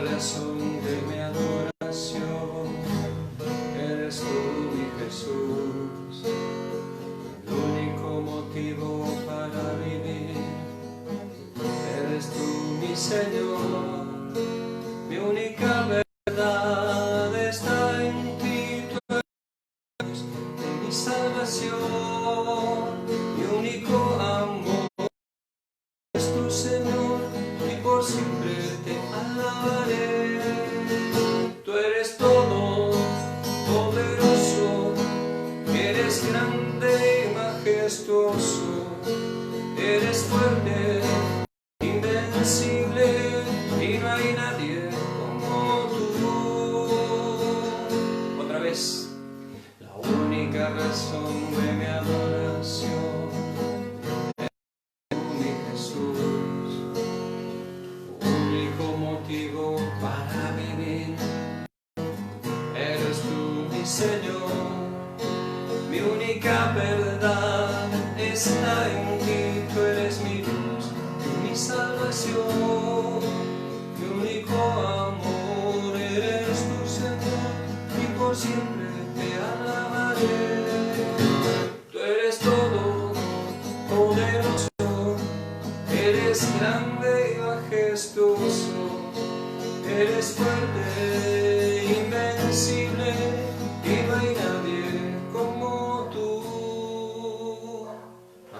razón de mi adoración, eres tú, mi Jesús, el único motivo para vivir, eres tú, mi Señor, mi única verdad está en ti, tú eres mi salvación, mi único amor es tu Señor, y por siempre te alabaré. Tú eres todo poderoso, eres grande y majestuoso, eres fuerte, invencible, y no hay nadie como tú. Otra vez, la única razón de mi adoración, mi Jesús, único motivo para vivir, eres tú, mi Señor, mi única verdad está en ti, tú eres mi luz, mi salvación, mi único amor, eres tu Señor, y por siempre te alabaré. Tú eres todo poderoso, eres grande y majestuoso, eres fuerte, invencible, y no hay nadie como tú.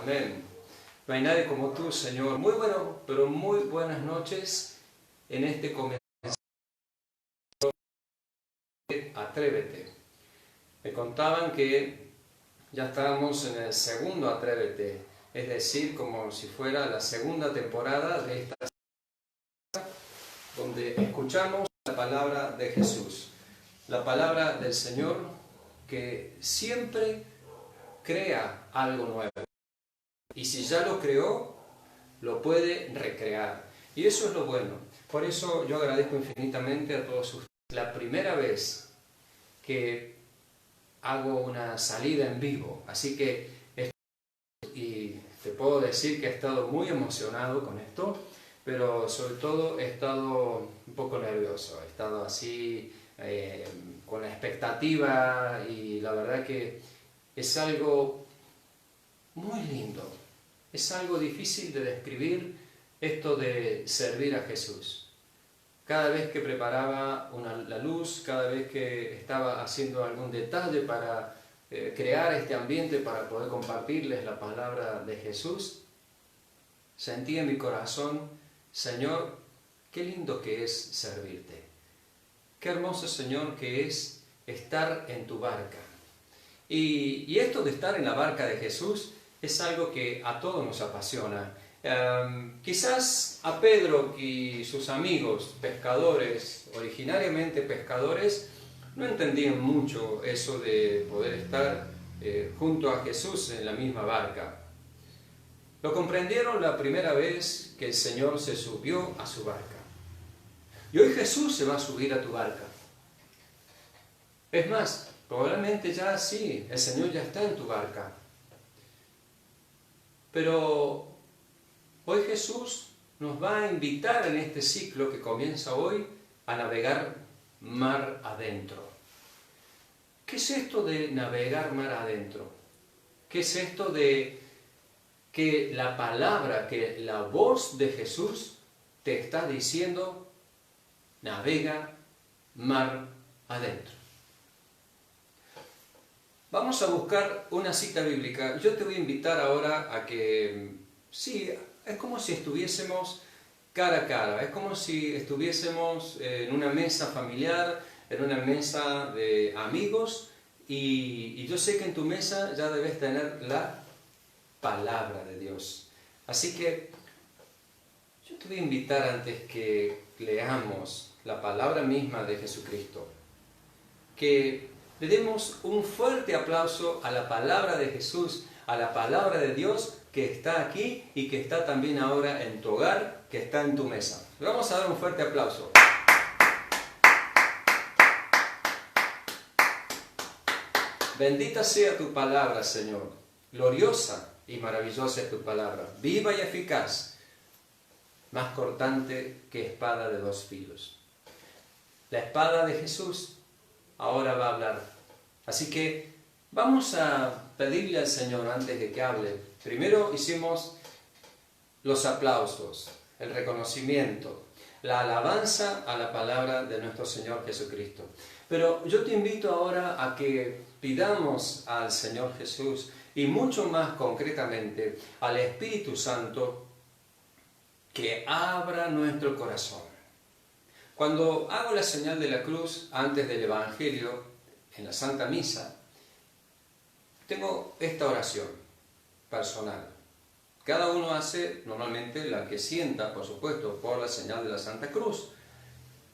Amén. No hay nadie como tú, Señor. Muy bueno, pero muy buenas noches en este comienzo. Atrévete. Me contaban que ya estábamos en el segundo Atrévete, es decir, como si fuera la segunda temporada de esta serie, donde escuchamos la palabra de Jesús, la palabra del Señor que siempre crea algo nuevo. Y si ya lo creó, lo puede recrear. Y eso es lo bueno. Por eso yo agradezco infinitamente a todos ustedes. La primera vez que hago una salida en vivo, así que y te puedo decir que he estado muy emocionado con esto, pero sobre todo he estado un poco nervioso, he estado así con la expectativa, y la verdad que es algo muy lindo, es algo difícil de describir esto de servir a Jesús. Cada vez que preparaba la luz, cada vez que estaba haciendo algún detalle para crear este ambiente para poder compartirles la palabra de Jesús, sentí en mi corazón, Señor, qué lindo que es servirte. Qué hermoso, Señor, que es estar en tu barca. Y esto de estar en la barca de Jesús es algo que a todos nos apasiona. Quizás a Pedro y sus amigos pescadores, originariamente pescadores, no entendían mucho eso de poder estar junto a Jesús en la misma barca. Lo comprendieron la primera vez que el Señor se subió a su barca. Y hoy Jesús se va a subir a tu barca. Es más, probablemente ya sí, el Señor ya está en tu barca. Pero hoy Jesús nos va a invitar en este ciclo que comienza hoy a navegar mar adentro. ¿Qué es esto de navegar mar adentro? ¿Qué es esto de que la palabra, que la voz de Jesús te está diciendo, navega mar adentro? Vamos a buscar una cita bíblica. Yo te voy a invitar ahora a que, sí, es como si estuviésemos cara a cara, es como si estuviésemos en una mesa familiar, en una mesa de amigos, y yo sé que en tu mesa ya debes tener la palabra de Dios. Así que yo te voy a invitar, antes que leamos la palabra misma de Jesucristo, que le demos un fuerte aplauso a la palabra de Jesús, a la palabra de Dios que está aquí y que está también ahora en tu hogar, que está en tu mesa. Le vamos a dar un fuerte aplauso. Bendita sea tu palabra, Señor. Gloriosa y maravillosa es tu palabra, viva y eficaz, más cortante que espada de dos filos. La espada de Jesús ahora va a hablar. Así que vamos a pedirle al Señor antes de que hable. Primero hicimos los aplausos, el reconocimiento, la alabanza a la palabra de nuestro Señor Jesucristo. Pero yo te invito ahora a que pidamos al Señor Jesús y mucho más concretamente al Espíritu Santo que abra nuestro corazón. Cuando hago la señal de la cruz antes del Evangelio, en la Santa Misa, tengo esta oración personal. Cada uno hace normalmente la que sienta, por supuesto, por la señal de la Santa Cruz,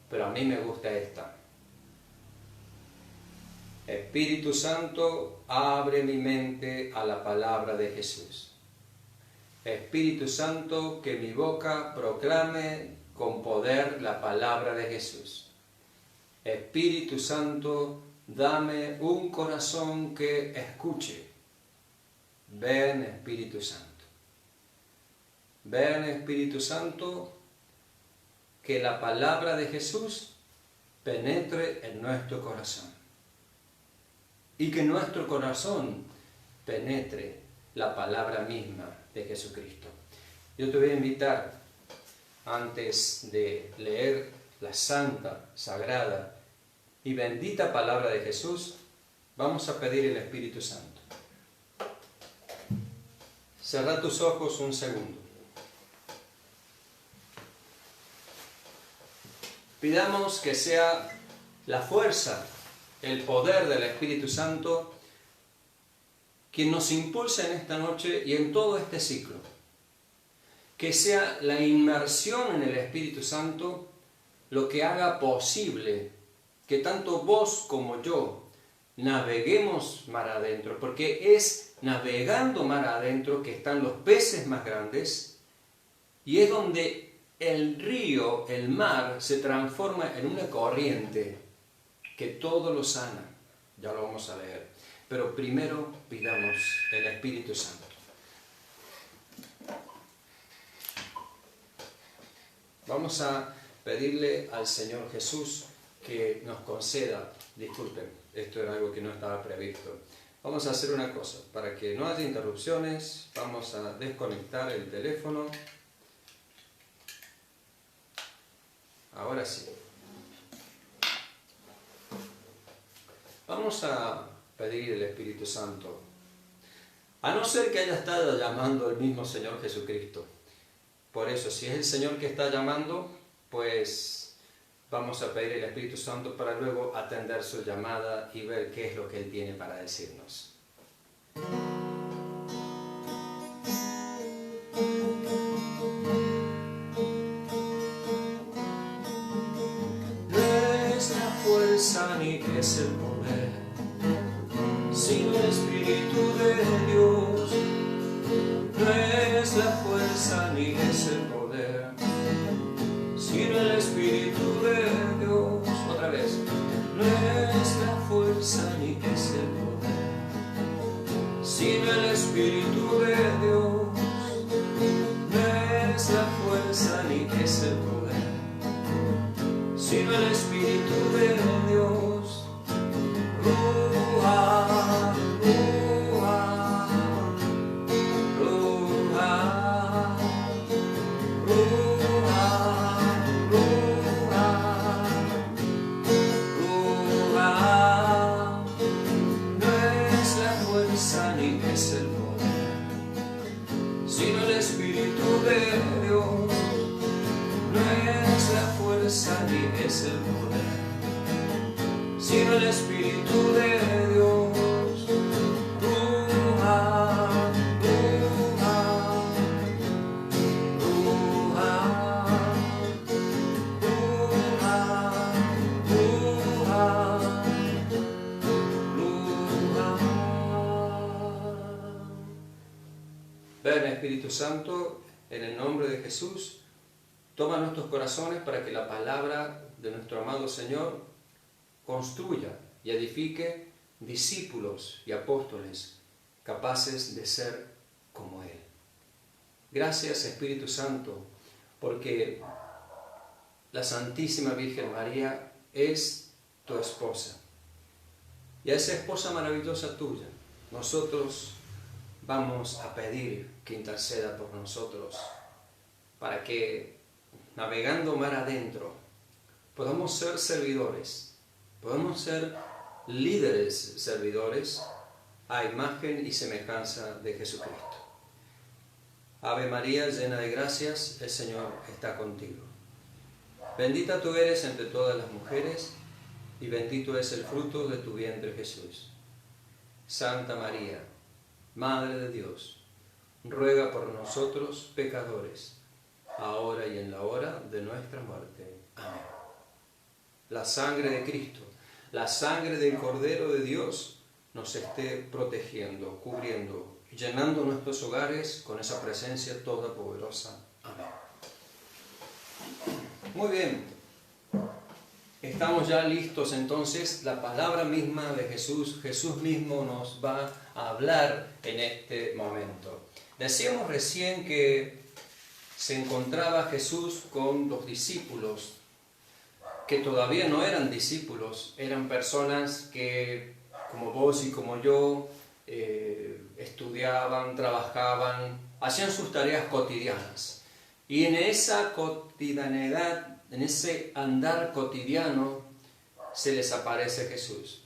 pero a mí me gusta esta. Espíritu Santo, abre mi mente a la palabra de Jesús. Espíritu Santo, que mi boca proclame con poder la palabra de Jesús. Espíritu Santo, dame un corazón que escuche. Ven, Espíritu Santo. Ven, Espíritu Santo, que la palabra de Jesús penetre en nuestro corazón. Y que nuestro corazón penetre la palabra misma de Jesucristo. Yo te voy a invitar, antes de leer la santa, sagrada y bendita palabra de Jesús, vamos a pedir el Espíritu Santo. Cerra tus ojos un segundo. Pidamos que sea la fuerza, el poder del Espíritu Santo quien nos impulsa en esta noche y en todo este ciclo. Que sea la inmersión en el Espíritu Santo lo que haga posible que tanto vos como yo naveguemos mar adentro, porque es navegando mar adentro que están los peces más grandes y es donde el río, el mar, se transforma en una corriente que todo lo sana. Ya lo vamos a leer. Pero primero pidamos el Espíritu Santo. Vamos a pedirle al Señor Jesús que nos conceda, disculpen, esto era algo que no estaba previsto. Vamos a hacer una cosa, para que no haya interrupciones, vamos a desconectar el teléfono. Ahora sí. Vamos a pedir el Espíritu Santo. A no ser que haya estado llamando el mismo Señor Jesucristo. Por eso, si es el Señor que está llamando, pues vamos a pedir el Espíritu Santo para luego atender su llamada y ver qué es lo que Él tiene para decirnos. Ni es el poder, sino el Espíritu de Dios. No es la fuerza ni es el poder, sino el Espíritu de Dios. Otra vez. No es la fuerza ni es el poder, sino el Espíritu de Dios. No es la fuerza ni es el poder, sino el Espíritu de Dios. Ruah, Ruah, Ruah, Ruah, Ruah, Ruah. No es la fuerza ni es el poder, sino el Espíritu de Dios. No es la fuerza ni es el poder, sino el Espíritu de Dios. Ruah, Ruah, Ruah, Ruah, Ruah, Ruah. Ven, Espíritu Santo, en el nombre de Jesús, toma nuestros corazones para que la palabra de nuestro amado Señor construya y edifique discípulos y apóstoles capaces de ser como Él. Gracias, Espíritu Santo, porque la Santísima Virgen María es tu esposa. Y a esa esposa maravillosa tuya, nosotros vamos a pedir que interceda por nosotros, para que, navegando mar adentro, podamos ser servidores, podamos ser líderes servidores a imagen y semejanza de Jesucristo. Ave María, llena de gracias, el Señor está contigo. Bendita tú eres entre todas las mujeres, y bendito es el fruto de tu vientre Jesús. Santa María, Madre de Dios, ruega por nosotros pecadores, ahora y en la hora de nuestra muerte. Amén. La sangre de Cristo, la sangre del Cordero de Dios, nos esté protegiendo, cubriendo, llenando nuestros hogares con esa presencia todopoderosa. Amén. Muy bien, estamos ya listos entonces. La palabra misma de Jesús, Jesús mismo nos va a hablar en este momento. Decíamos recién que se encontraba Jesús con los discípulos, que todavía no eran discípulos, eran personas que, como vos y como yo, estudiaban, trabajaban, hacían sus tareas cotidianas. Y en esa cotidianidad, en ese andar cotidiano, se les aparece Jesús.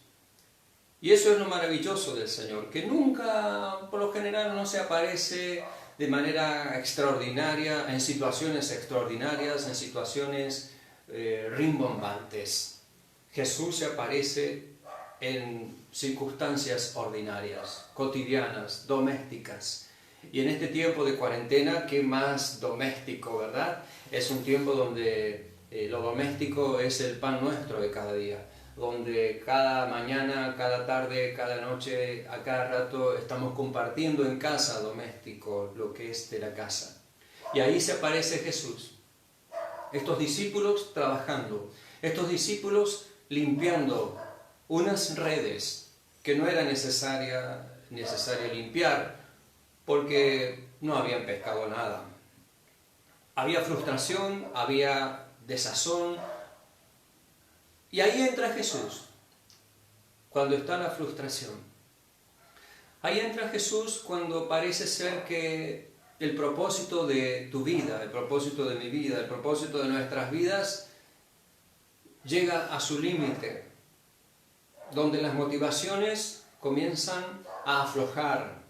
Y eso es lo maravilloso del Señor, que nunca, por lo general, no se aparece de manera extraordinaria, en situaciones extraordinarias, en situaciones rimbombantes. Jesús se aparece en circunstancias ordinarias, cotidianas, domésticas. Y en este tiempo de cuarentena, ¿qué más doméstico, verdad? Es un tiempo donde lo doméstico es el pan nuestro de cada día, donde cada mañana, cada tarde, cada noche, a cada rato estamos compartiendo en casa doméstico lo que es de la casa. Y ahí se aparece Jesús. Estos discípulos trabajando, estos discípulos limpiando unas redes que no era necesario limpiar porque no habían pescado nada. Había frustración, había desazón, y ahí entra Jesús, cuando está la frustración. Ahí entra Jesús cuando parece ser que el propósito de tu vida, el propósito de mi vida, el propósito de nuestras vidas llega a su límite, donde las motivaciones comienzan a aflojar,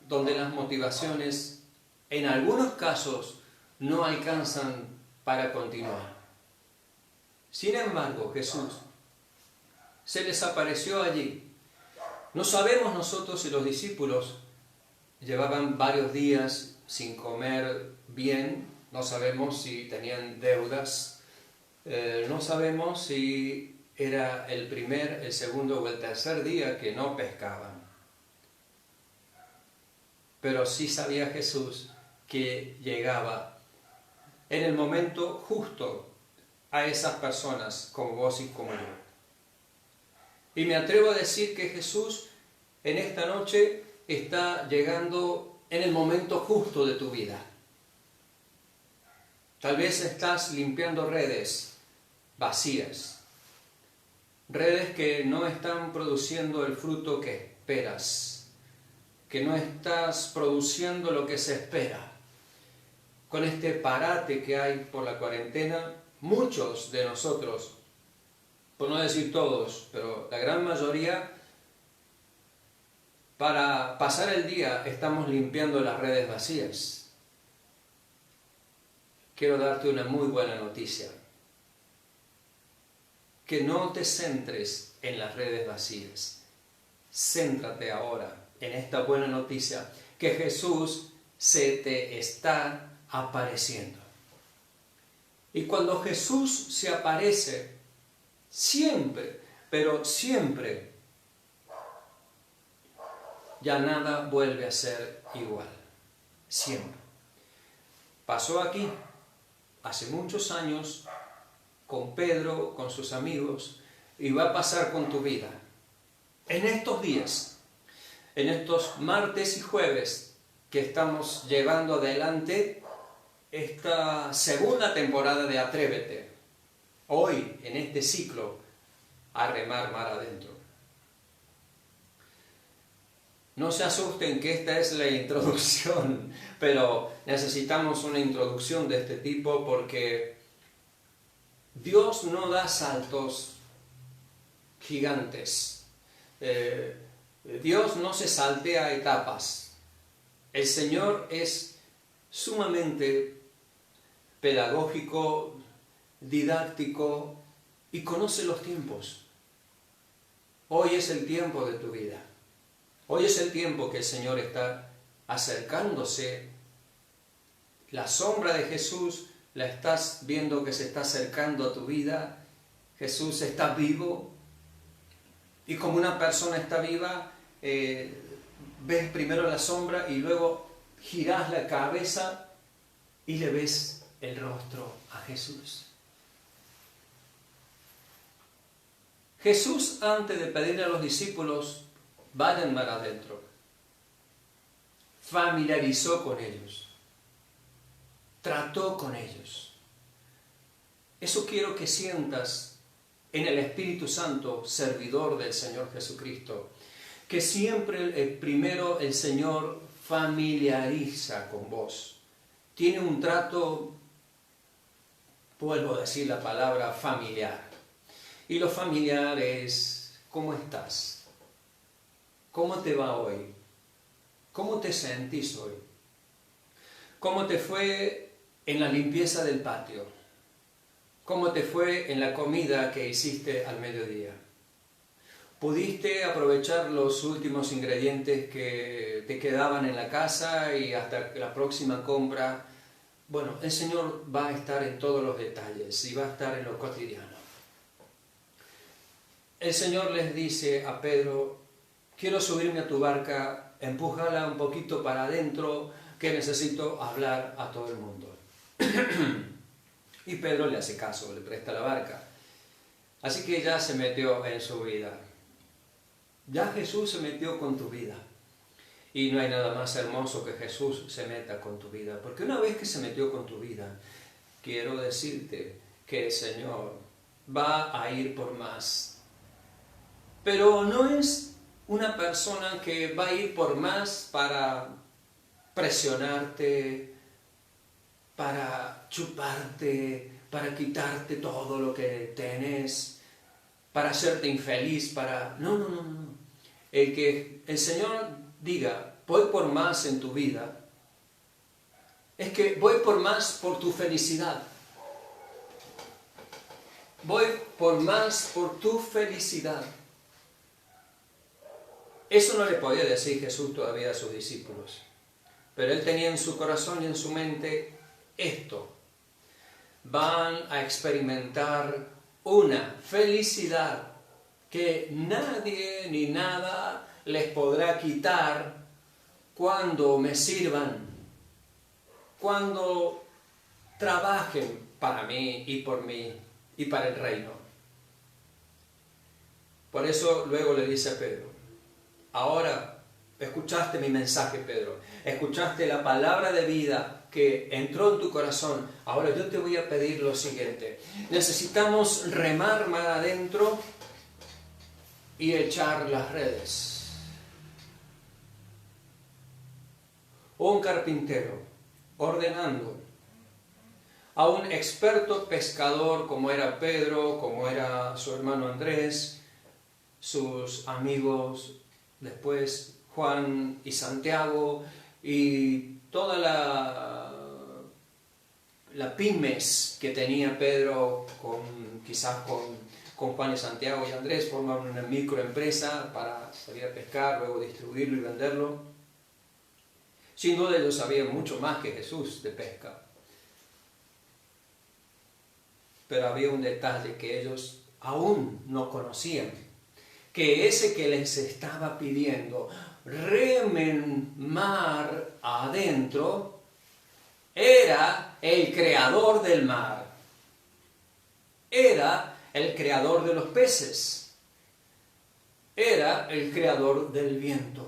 donde las motivaciones en algunos casos no alcanzan para continuar. Sin embargo, Jesús se les apareció allí. No sabemos nosotros si los discípulos llevaban varios días sin comer bien, no sabemos si tenían deudas, no sabemos si era el primer, el segundo o el tercer día que no pescaban. Pero sí sabía Jesús que llegaba en el momento justo a esas personas como vos y como yo. Y me atrevo a decir que Jesús en esta noche está llegando en el momento justo de tu vida. Tal vez estás limpiando redes vacías, redes que no están produciendo el fruto que esperas, que no estás produciendo lo que se espera. Con este parate que hay por la cuarentena, muchos de nosotros, por no decir todos, pero la gran mayoría, para pasar el día estamos limpiando las redes vacías. Quiero darte una muy buena noticia. Que no te centres en las redes vacías. Céntrate ahora en esta buena noticia, que Jesús se te está apareciendo. Y cuando Jesús se aparece, siempre, pero siempre, ya nada vuelve a ser igual. Siempre. Pasó aquí, hace muchos años, con Pedro, con sus amigos, y va a pasar con tu vida. En estos días, en estos martes y jueves que estamos llevando adelante esta segunda temporada de Atrévete. hoy, en este ciclo, a remar mar adentro. No se asusten que esta es la introducción, pero necesitamos una introducción de este tipo porque Dios no da saltos gigantes. Dios no se saltea etapas. El Señor es sumamente pedagógico, didáctico y conoce los tiempos. Hoy es el tiempo de tu vida. Hoy es el tiempo que el Señor está acercándose. La sombra de Jesús la estás viendo que se está acercando a tu vida. Jesús está vivo. Y como una persona está viva, ves primero la sombra y luego girás la cabeza y le ves el rostro a Jesús. Jesús, antes de pedirle a los discípulos, vayan mar adentro, familiarizó con ellos, trató con ellos. Eso quiero que sientas en el Espíritu Santo, servidor del Señor Jesucristo, que siempre primero el Señor familiariza con vos. Tiene un trato, vuelvo a decir la palabra familiar. Y lo familiar es, ¿cómo estás? ¿Cómo te va hoy? ¿Cómo te sentís hoy? ¿Cómo te fue en la limpieza del patio? ¿Cómo te fue en la comida que hiciste al mediodía? ¿Pudiste aprovechar los últimos ingredientes que te quedaban en la casa y hasta la próxima compra? Bueno, el Señor va a estar en todos los detalles y va a estar en lo cotidiano. El Señor les dice a Pedro: quiero subirme a tu barca, empújala un poquito para adentro, que necesito hablar a todo el mundo. Y Pedro le hace caso, le presta la barca. Así que ya se metió en su vida. Ya Jesús se metió con tu vida. Y no hay nada más hermoso que Jesús se meta con tu vida. Porque una vez que se metió con tu vida, quiero decirte que el Señor va a ir por más. Pero no es una persona que va a ir por más para presionarte, para chuparte, para quitarte todo lo que tenés, para hacerte infeliz, para... No. El que el Señor diga, voy por más en tu vida, es que voy por más por tu felicidad. Voy por más por tu felicidad. Eso no le podía decir Jesús todavía a sus discípulos. Pero Él tenía en su corazón y en su mente esto. Van a experimentar una felicidad que nadie ni nada les podrá quitar cuando me sirvan, cuando trabajen para mí y por mí y para el reino. Por eso luego le dice a Pedro: ahora escuchaste mi mensaje, Pedro, escuchaste la palabra de vida que entró en tu corazón. Ahora yo te voy a pedir lo siguiente: necesitamos remar mar adentro y echar las redes. Un carpintero ordenando a un experto pescador como era Pedro, como era su hermano Andrés, sus amigos después Juan y Santiago y toda la pymes que tenía Pedro quizás con Juan y Santiago y Andrés, formaron una microempresa para salir a pescar, luego distribuirlo y venderlo. Sin duda ellos sabían mucho más que Jesús de pesca. Pero había un detalle que ellos aún no conocían, que ese que les estaba pidiendo, remen mar adentro, era el creador del mar, era el creador de los peces, era el creador del viento,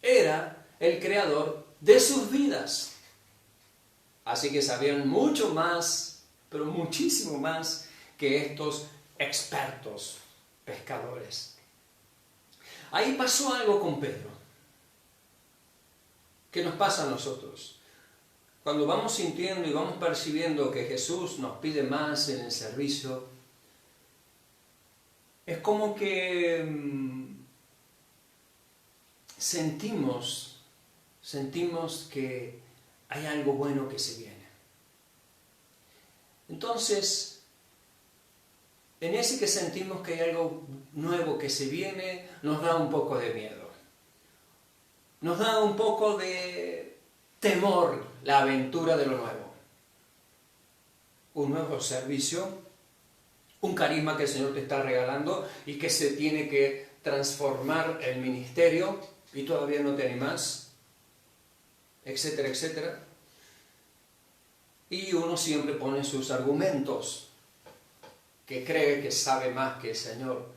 era el creador de sus vidas. Así que sabían mucho más pero muchísimo más que estos expertos pescadores. Ahí pasó algo con Pedro. ¿Qué nos pasa a nosotros? Cuando vamos sintiendo y vamos percibiendo que Jesús nos pide más en el servicio, es como que sentimos que hay algo bueno que se viene. Entonces, en ese que sentimos que hay algo nuevo que se viene, nos da un poco de miedo. Nos da un poco de temor la aventura de lo nuevo. Un nuevo servicio, un carisma que el Señor te está regalando y que se tiene que transformar el ministerio y todavía no te animas, etcétera, etcétera. Y uno siempre pone sus argumentos, que cree que sabe más que el Señor.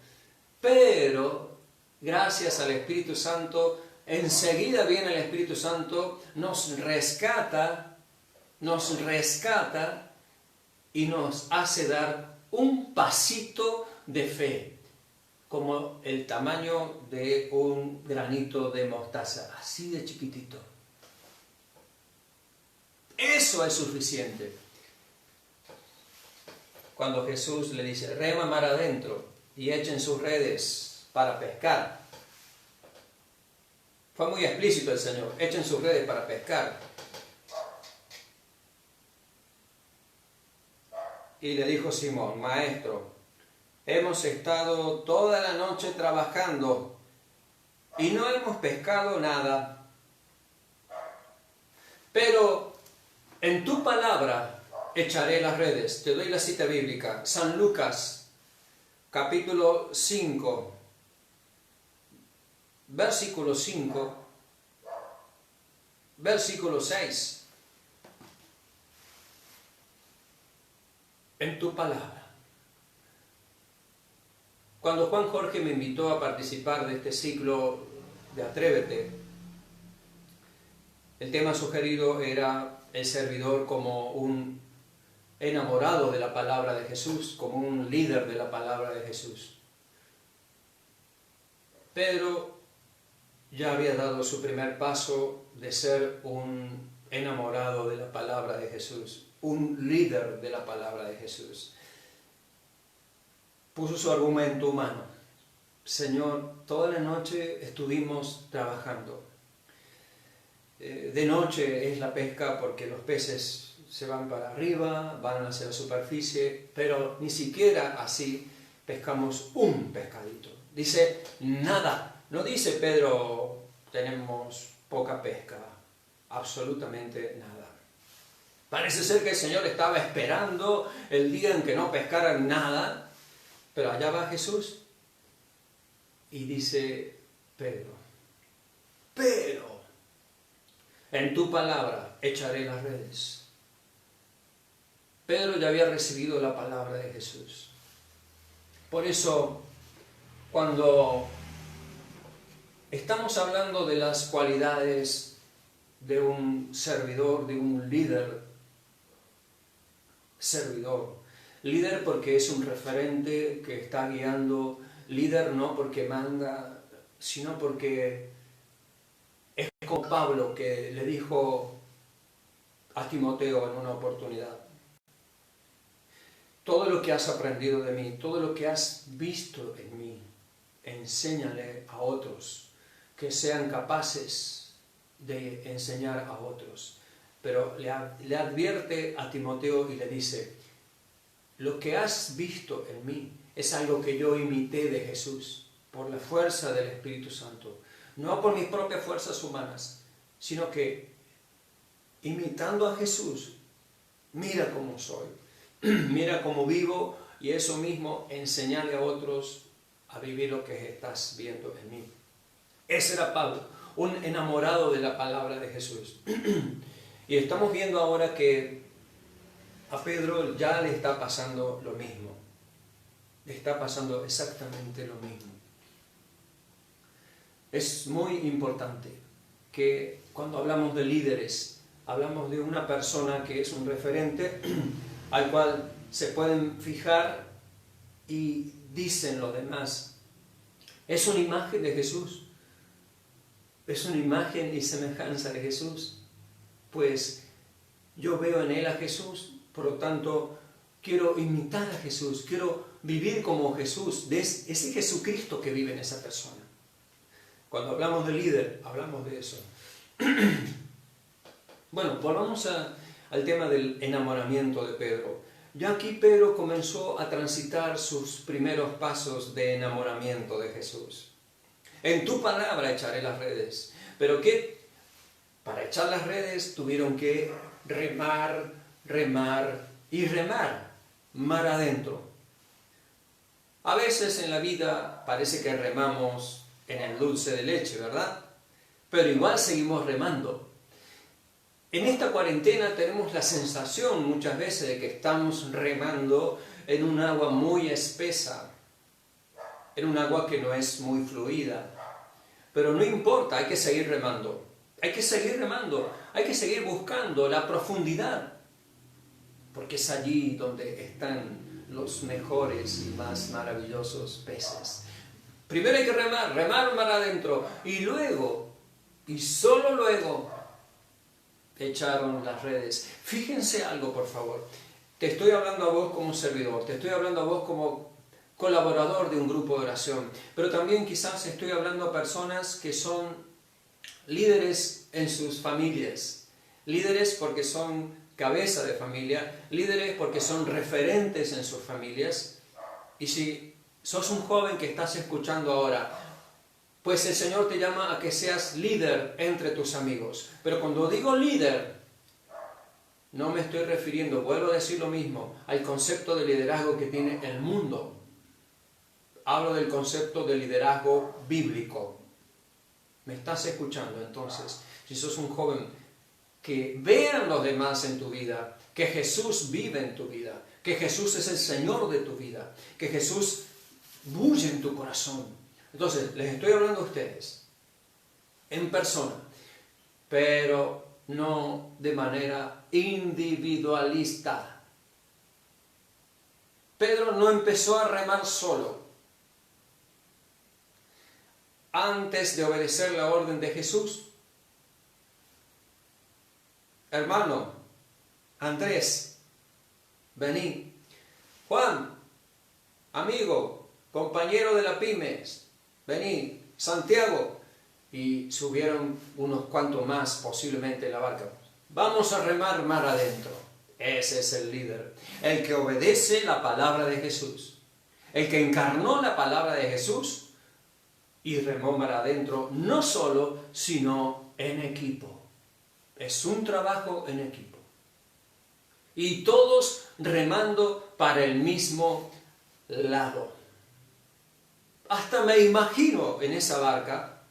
Pero, gracias al Espíritu Santo, enseguida viene el Espíritu Santo, nos rescata y nos hace dar un pasito de fe, como el tamaño de un granito de mostaza, así de chiquitito. Eso es suficiente. Cuando Jesús le dice, rema mar adentro y echen sus redes para pescar. Fue muy explícito el Señor, echen sus redes para pescar. Y le dijo Simón, maestro, hemos estado toda la noche trabajando y no hemos pescado nada. Pero en tu palabra echaré las redes. Te doy la cita bíblica. San Lucas, capítulo 5, versículo 5, versículo 6. En tu palabra. Cuando Juan Jorge me invitó a participar de este ciclo de Atrévete, el tema sugerido era el servidor como un enamorado de la palabra de Jesús, como un líder de la palabra de Jesús. Pedro ya había dado su primer paso de ser un enamorado de la palabra de Jesús, un líder de la palabra de Jesús. Puso su argumento humano. Señor, toda la noche estuvimos trabajando. De noche es la pesca porque los peces se van para arriba, van hacia la superficie, pero ni siquiera así pescamos un pescadito. Dice nada. No dice Pedro, tenemos poca pesca. Absolutamente nada. Parece ser que el Señor estaba esperando el día en que no pescaran nada, pero allá va Jesús y dice, Pedro, en tu palabra echaré las redes. Pedro ya había recibido la palabra de Jesús. Por eso, cuando estamos hablando de las cualidades de un servidor, de un líder porque es un referente que está guiando, líder no porque manda, sino porque es como Pablo que le dijo a Timoteo en una oportunidad, todo lo que has aprendido de mí, todo lo que has visto en mí, enséñale a otros que sean capaces de enseñar a otros. Pero le advierte a Timoteo y le dice, lo que has visto en mí es algo que yo imité de Jesús, por la fuerza del Espíritu Santo. No por mis propias fuerzas humanas, sino que imitando a Jesús, mira cómo soy, mira cómo vivo y eso mismo enseñarle a otros a vivir lo que estás viendo en mí. Ese era Pablo, un enamorado de la palabra de Jesús. Y estamos viendo ahora que a Pedro ya le está pasando lo mismo. Le está pasando exactamente lo mismo. Es muy importante que cuando hablamos de líderes, hablamos de una persona que es un referente, al cual se pueden fijar y dicen los demás, es una imagen de Jesús, es una imagen y semejanza de Jesús, pues yo veo en él a Jesús, por lo tanto quiero imitar a Jesús, quiero vivir como Jesús, de ese Jesucristo que vive en esa persona. Cuando hablamos de líder, hablamos de eso. Bueno, volvamos al tema del enamoramiento de Pedro. Ya aquí Pedro comenzó a transitar sus primeros pasos de enamoramiento de Jesús. En tu palabra echaré las redes. ¿Pero qué? Para echar las redes tuvieron que remar, remar y remar, mar adentro. A veces en la vida parece que remamos en el dulce de leche, ¿verdad? Pero igual seguimos remando. En esta cuarentena tenemos la sensación muchas veces de que estamos remando en un agua muy espesa, en un agua que no es muy fluida. Pero no importa, hay que seguir remando. Hay que seguir remando, hay que seguir buscando la profundidad, porque es allí donde están los mejores y más maravillosos peces. Primero hay que remar, remar mar adentro, y luego, y solo luego, echaron las redes. Fíjense algo, por favor. Te estoy hablando a vos como servidor, te estoy hablando a vos como colaborador de un grupo de oración, pero también quizás estoy hablando a personas que son líderes en sus familias, líderes porque son cabeza de familia, líderes porque son referentes en sus familias. Y si sos un joven que estás escuchando ahora, pues el Señor te llama a que seas líder entre tus amigos. Pero cuando digo líder, no me estoy refiriendo, vuelvo a decir lo mismo, al concepto de liderazgo que tiene el mundo. Hablo del concepto de liderazgo bíblico. ¿Me estás escuchando? Entonces, si sos un joven, que vean los demás en tu vida, que Jesús vive en tu vida, que Jesús es el Señor de tu vida, que Jesús bulle en tu corazón. Entonces, les estoy hablando a ustedes, en persona, pero no de manera individualista. Pedro no empezó a remar solo. Antes de obedecer la orden de Jesús, hermano, Andrés, vení. Juan, amigo, compañero de la pymes, vení. Santiago, y subieron unos cuantos más posiblemente en la barca. Vamos a remar mar adentro. Ese es el líder, el que obedece la palabra de Jesús, el que encarnó la palabra de Jesús y remó mar adentro, no solo, sino en equipo. Es un trabajo en equipo. Y todos remando para el mismo lado. Hasta me imagino en esa barca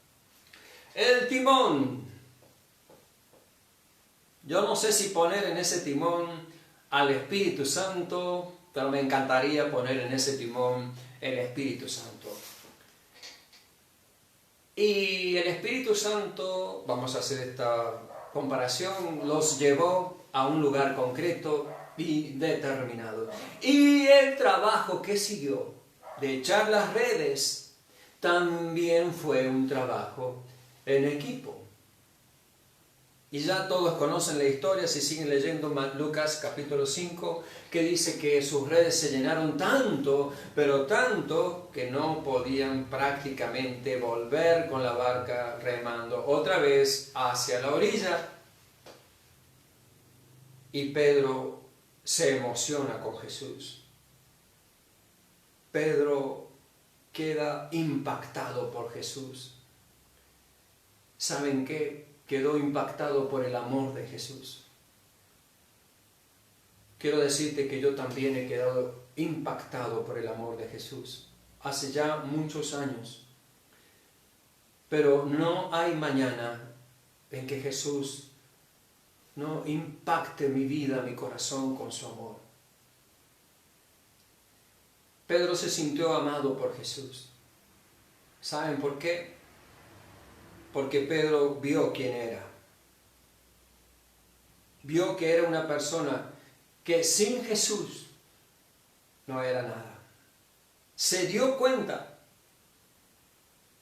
el timón. Yo no sé si poner en ese timón al Espíritu Santo, pero me encantaría poner en ese timón el Espíritu Santo. Y el Espíritu Santo, vamos a hacer esta comparación, los llevó a un lugar concreto y determinado. Y el trabajo que siguió de echar las redes también fue un trabajo en equipo. Y ya todos conocen la historia, si siguen leyendo Lucas capítulo 5, que dice que sus redes se llenaron tanto, pero tanto, que no podían prácticamente volver con la barca remando otra vez hacia la orilla. Y Pedro se emociona con Jesús. Pedro queda impactado por Jesús. ¿Saben qué? Quedó impactado por el amor de Jesús. Quiero decirte que yo también he quedado impactado por el amor de Jesús. Hace ya muchos años. Pero no hay mañana en que Jesús no impacte mi vida, mi corazón con su amor. Pedro se sintió amado por Jesús. ¿Saben por qué? Porque Pedro vio quién era. Vio que era una persona que sin Jesús no era nada. Se dio cuenta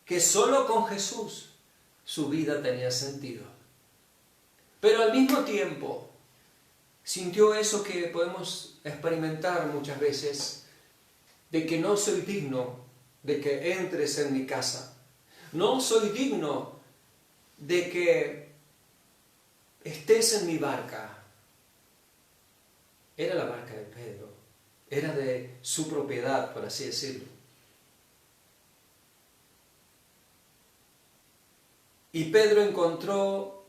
que solo con Jesús su vida tenía sentido. Pero al mismo tiempo sintió eso que podemos experimentar muchas veces, de que no soy digno de que entres en mi casa. No soy digno de que estés en mi barca. Era la barca de Pedro, era de su propiedad, por así decirlo. Y Pedro encontró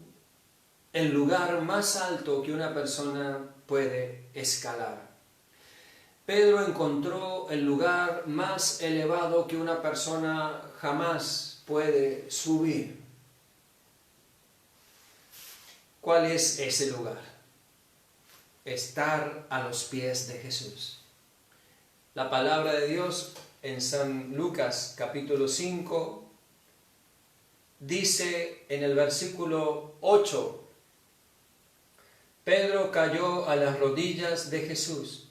el lugar más alto que una persona puede escalar. Pedro encontró el lugar más elevado que una persona jamás puede subir. ¿Cuál es ese lugar? Estar a los pies de Jesús. La palabra de Dios en San Lucas capítulo 5 dice en el versículo 8, Pedro cayó a las rodillas de Jesús.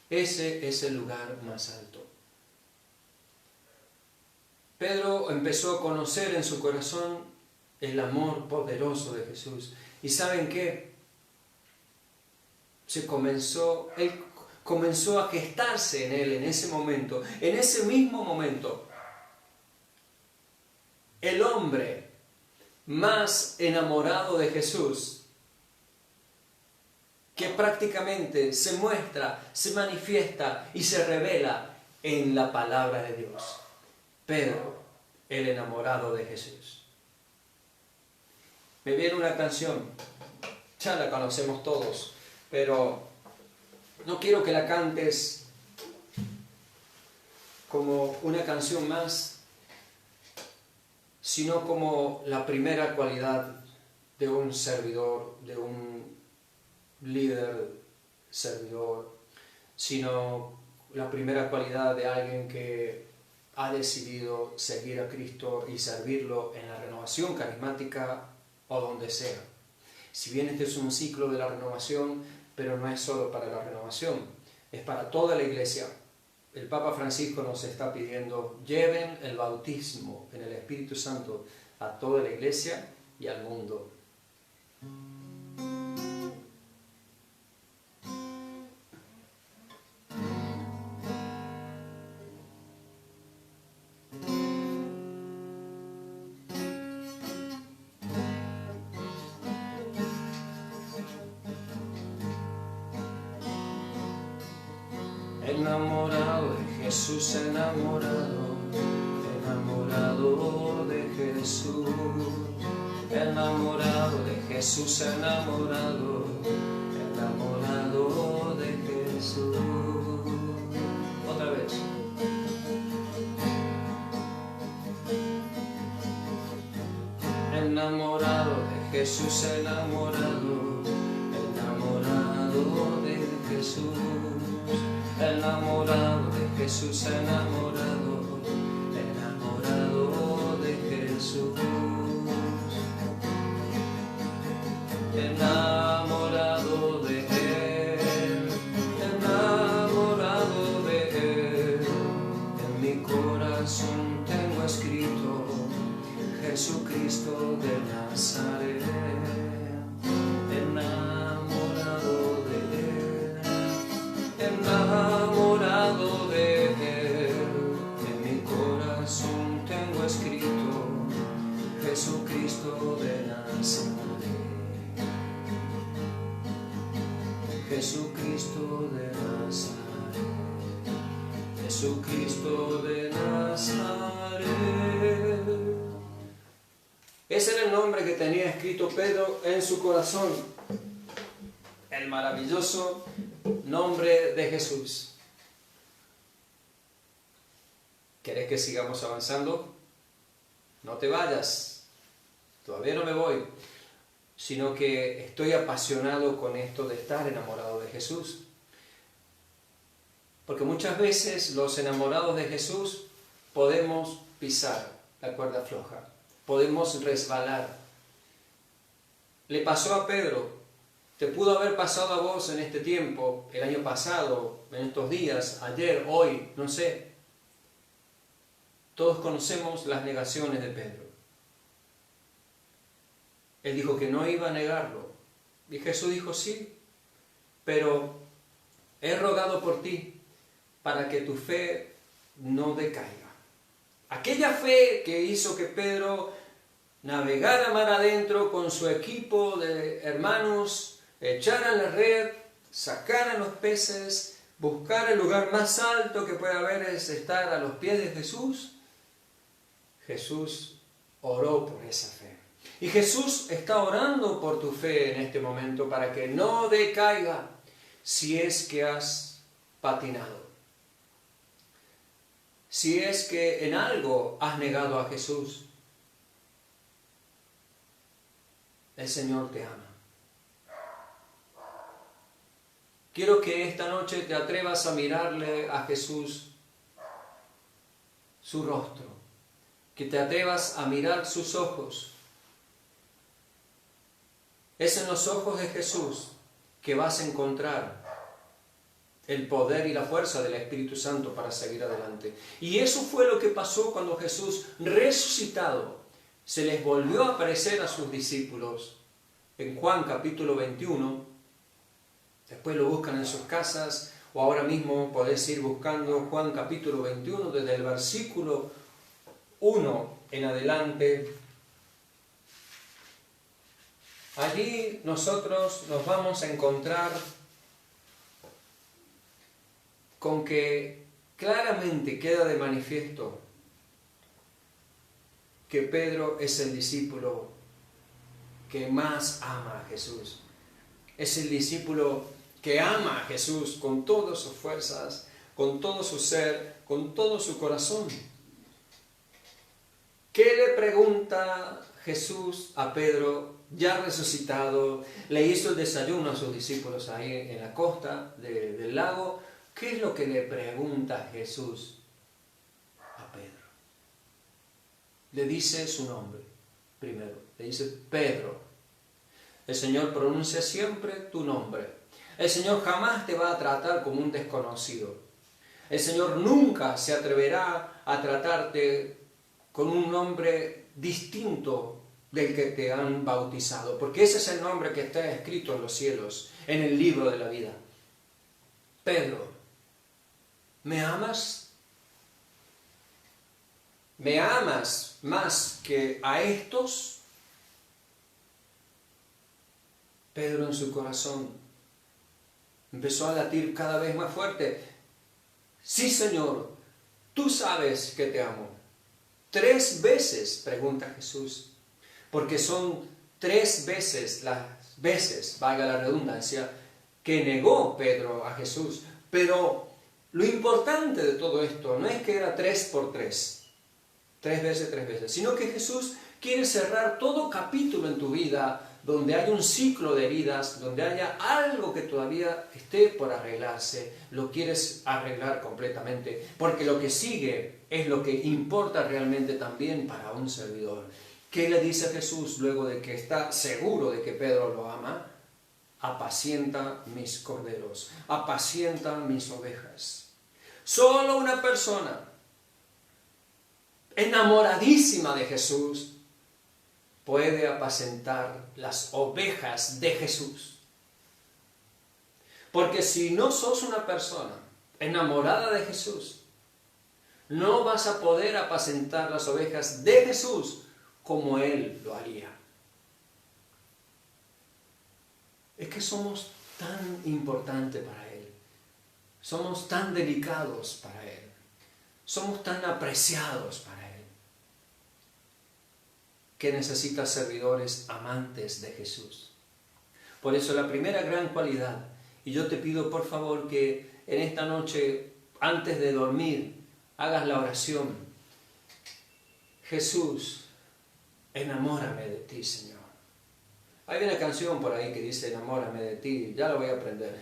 Ese es el lugar más alto. Pedro empezó a conocer en su corazón el amor poderoso de Jesús. ¿Y saben qué? Él comenzó a gestarse en él en ese momento, en ese mismo momento. El hombre más enamorado de Jesús, que prácticamente se muestra, se manifiesta y se revela en la palabra de Dios. Pedro, el enamorado de Jesús. Me viene una canción, ya la conocemos todos, pero no quiero que la cantes como una canción más, sino como la primera cualidad de un servidor, de un líder servidor, sino la primera cualidad de alguien que ha decidido seguir a Cristo y servirlo en la renovación carismática o donde sea. Si bien este es un ciclo de la renovación, pero no es solo para la renovación, es para toda la iglesia. El Papa Francisco nos está pidiendo: lleven el bautismo en el Espíritu Santo a toda la iglesia y al mundo. Enamorado de Jesús, enamorado, enamorado de Jesús, enamorado de Jesús, enamorado, enamorado de Jesús. Otra vez. Enamorado de Jesús, enamorado, enamorado de Jesús. Enamorado de Jesús, enamorado, enamorado de Jesús. Enamorado de Él, enamorado de Él. En mi corazón tengo escrito Jesucristo de Nazaret. Enamorado de Él, enamorado de Él. En mi corazón tengo escrito Jesucristo de Nazaret. Jesucristo de Nazaret. Jesucristo de Nazaret. Ese era el nombre que tenía escrito Pedro en su corazón. El maravilloso nombre de Jesús. ¿Querés que sigamos avanzando? No te vayas. Todavía no me voy. Sino que estoy apasionado con esto de estar enamorado de Jesús. Porque muchas veces los enamorados de Jesús podemos pisar la cuerda floja. Podemos resbalar. Le pasó a Pedro. Te pudo haber pasado a vos en este tiempo, el año pasado, en estos días, ayer, hoy, no sé. Todos conocemos las negaciones de Pedro. Él dijo que no iba a negarlo. Y Jesús dijo, sí, pero he rogado por ti para que tu fe no decaiga. Aquella fe que hizo que Pedro navegara mar adentro con su equipo de hermanos, echaran la red, sacaran los peces, buscar el lugar más alto que puede haber es estar a los pies de Jesús. Jesús oró por esa fe. Y Jesús está orando por tu fe en este momento para que no decaiga si es que has patinado. Si es que en algo has negado a Jesús. El Señor te ama. Quiero que esta noche te atrevas a mirarle a Jesús su rostro, que te atrevas a mirar sus ojos. Es en los ojos de Jesús que vas a encontrar el poder y la fuerza del Espíritu Santo para seguir adelante. Y eso fue lo que pasó cuando Jesús, resucitado, se les volvió a aparecer a sus discípulos. En Juan capítulo 21, después lo buscan en sus casas, o ahora mismo podés ir buscando Juan capítulo 21, desde el versículo 1 en adelante. Allí nosotros nos vamos a encontrar con que claramente queda de manifiesto que Pedro es el discípulo que más ama a Jesús. Es el discípulo que ama a Jesús con todas sus fuerzas, con todo su ser, con todo su corazón. ¿Qué le pregunta Jesús a Pedro, ya resucitado? Le hizo el desayuno a sus discípulos ahí en la costa del lago. ¿Qué es lo que le pregunta Jesús a Pedro? Le dice su nombre primero. Le dice Pedro. El Señor pronuncia siempre tu nombre. El Señor jamás te va a tratar como un desconocido. El Señor nunca se atreverá a tratarte con un nombre distinto del que te han bautizado, porque ese es el nombre que está escrito en los cielos, en el libro de la vida. Pedro, ¿me amas? ¿Me amas más que a estos? Pedro en su corazón empezó a latir cada vez más fuerte. Sí, Señor, tú sabes que te amo. 3 veces, pregunta Jesús, porque son 3 veces las veces, valga la redundancia, que negó Pedro a Jesús. Pero lo importante de todo esto no es que era 3 por 3, 3 veces, sino que Jesús quiere cerrar todo capítulo en tu vida donde haya un ciclo de heridas, donde haya algo que todavía esté por arreglarse, lo quieres arreglar completamente, porque lo que sigue es lo que importa realmente también para un servidor. ¿Qué le dice Jesús luego de que está seguro de que Pedro lo ama? Apacienta mis corderos, apacienta mis ovejas. Solo una persona enamoradísima de Jesús puede apacentar las ovejas de Jesús. Porque si no sos una persona enamorada de Jesús, no vas a poder apacentar las ovejas de Jesús como Él lo haría. Es que somos tan importantes para Él. Somos tan delicados para Él. Somos tan apreciados para Él, que necesita servidores amantes de Jesús. Por eso la primera gran cualidad, y yo te pido por favor que en esta noche, antes de dormir, hagas la oración. Jesús, enamórame de ti, Señor. Hay una canción por ahí que dice enamórame de ti, ya la voy a aprender,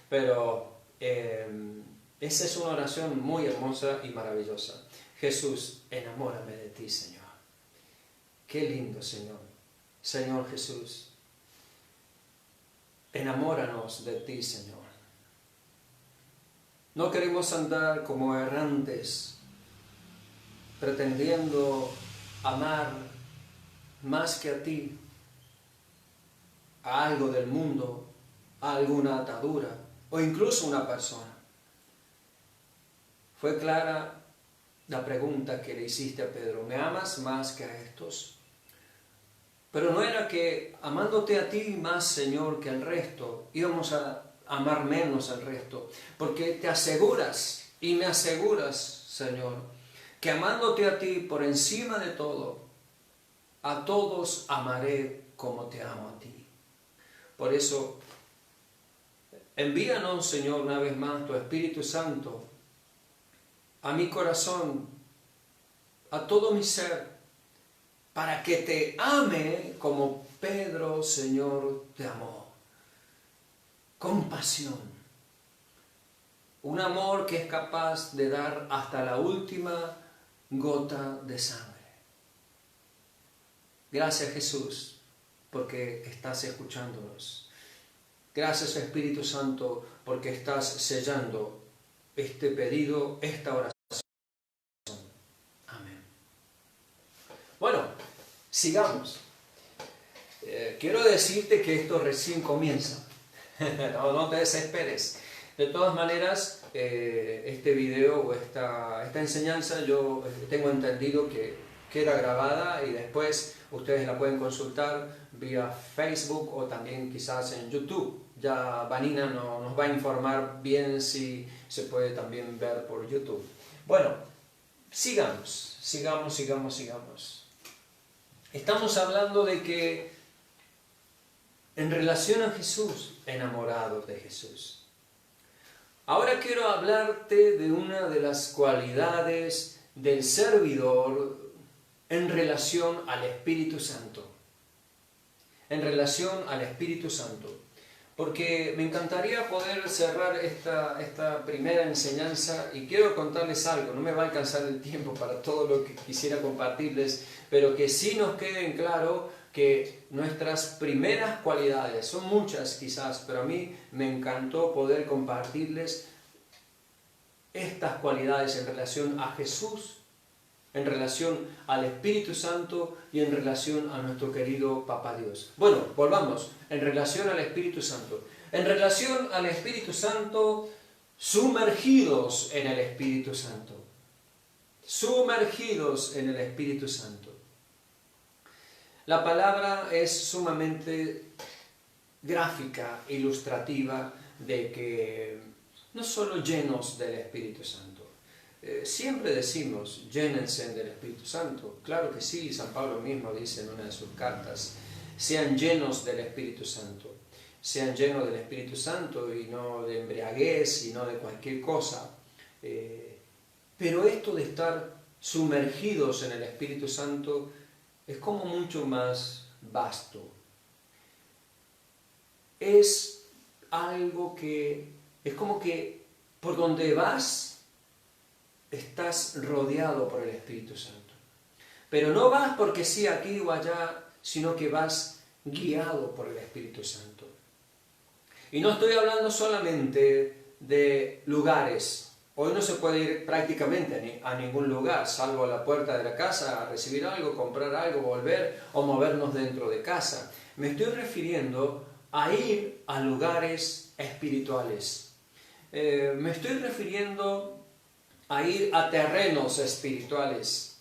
pero esa es una oración muy hermosa y maravillosa. Jesús, enamórame de ti, Señor. Qué lindo, Señor. Señor Jesús, enamóranos de ti, Señor. No queremos andar como errantes, pretendiendo amar más que a ti, a algo del mundo, a alguna atadura o incluso una persona. Fue clara la pregunta que le hiciste a Pedro: ¿me amas más que a estos? Pero no era que amándote a ti más, Señor, que al resto, íbamos a amar menos al resto, porque te aseguras y me aseguras, Señor, que amándote a ti por encima de todo, a todos amaré como te amo a ti. Por eso, envíanos, Señor, una vez más tu Espíritu Santo a mi corazón, a todo mi ser, para que te ame como Pedro, Señor, te amó. Compasión. Un amor que es capaz de dar hasta la última gota de sangre. Gracias, Jesús, porque estás escuchándonos. Gracias, Espíritu Santo, porque estás sellando este pedido, esta oración. Amén. Bueno, sigamos. Quiero decirte que esto recién comienza. No te desesperes. De todas maneras, este video o esta enseñanza yo tengo entendido que queda grabada y después ustedes la pueden consultar vía Facebook o también quizás en YouTube. Ya Vanina nos va a informar bien si se puede también ver por YouTube. Bueno, sigamos. Estamos hablando de que en relación a Jesús, enamorados de Jesús. Ahora quiero hablarte de una de las cualidades del servidor en relación al Espíritu Santo. En relación al Espíritu Santo. Porque me encantaría poder cerrar esta primera enseñanza y quiero contarles algo. No me va a alcanzar el tiempo para todo lo que quisiera compartirles, pero que sí nos quede en claro que nuestras primeras cualidades, son muchas quizás, pero a mí me encantó poder compartirles estas cualidades en relación a Jesús, en relación al Espíritu Santo y en relación a nuestro querido Papá Dios. Bueno, volvamos, en relación al Espíritu Santo. En relación al Espíritu Santo, sumergidos en el Espíritu Santo. Sumergidos en el Espíritu Santo. La palabra es sumamente gráfica, ilustrativa, de que no solo llenos del Espíritu Santo. Siempre decimos, llénense del Espíritu Santo. Claro que sí, San Pablo mismo dice en una de sus cartas, sean llenos del Espíritu Santo. Sean llenos del Espíritu Santo y no de embriaguez y no de cualquier cosa. Pero esto de estar sumergidos en el Espíritu Santo es como mucho más vasto. Es algo que es como que por donde vas estás rodeado por el Espíritu Santo. Pero no vas porque sí aquí o allá, sino que vas guiado por el Espíritu Santo. Y no estoy hablando solamente de lugares. Hoy no se puede ir prácticamente a ningún lugar, salvo a la puerta de la casa, a recibir algo, comprar algo, volver o movernos dentro de casa. Me estoy refiriendo a ir a lugares espirituales. Me estoy refiriendo a ir a terrenos espirituales.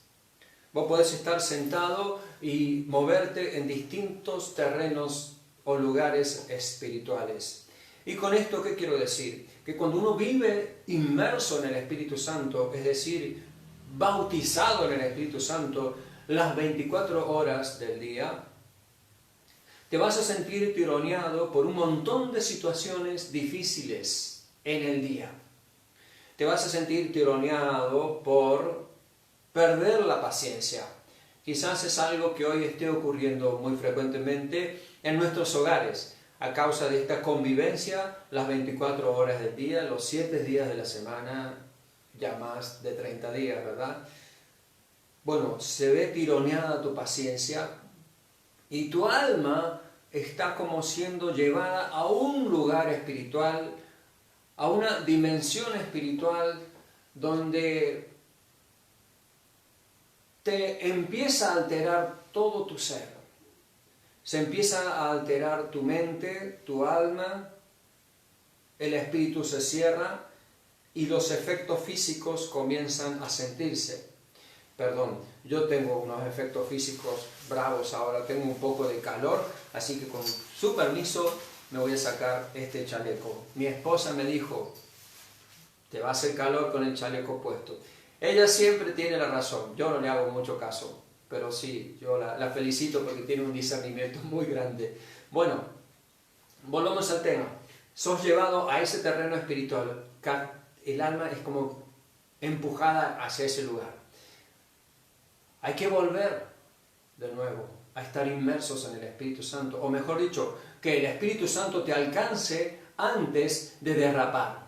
Vos podés estar sentado y moverte en distintos terrenos o lugares espirituales. ¿Y con esto qué quiero decir? Que cuando uno vive inmerso en el Espíritu Santo, es decir, bautizado en el Espíritu Santo las 24 horas del día, te vas a sentir tironeado por un montón de situaciones difíciles en el día. Te vas a sentir tironeado por perder la paciencia. Quizás es algo que hoy esté ocurriendo muy frecuentemente en nuestros hogares, a causa de esta convivencia las 24 horas del día, los 7 días de la semana, ya más de 30 días, ¿verdad? Bueno, se ve tironeada tu paciencia y tu alma está como siendo llevada a un lugar espiritual, a una dimensión espiritual donde te empieza a alterar todo tu ser. Se empieza a alterar tu mente, tu alma, el espíritu se cierra y los efectos físicos comienzan a sentirse. Perdón, yo tengo unos efectos físicos bravos ahora, tengo un poco de calor, así que con su permiso me voy a sacar este chaleco. Mi esposa me dijo, te va a hacer calor con el chaleco puesto. Ella siempre tiene la razón, yo no le hago mucho caso, pero sí, yo la felicito porque tiene un discernimiento muy grande. Bueno, volvamos al tema. Sos llevado a ese terreno espiritual, el alma es como empujada hacia ese lugar. Hay que volver de nuevo a estar inmersos en el Espíritu Santo, o mejor dicho, que el Espíritu Santo te alcance antes de derrapar.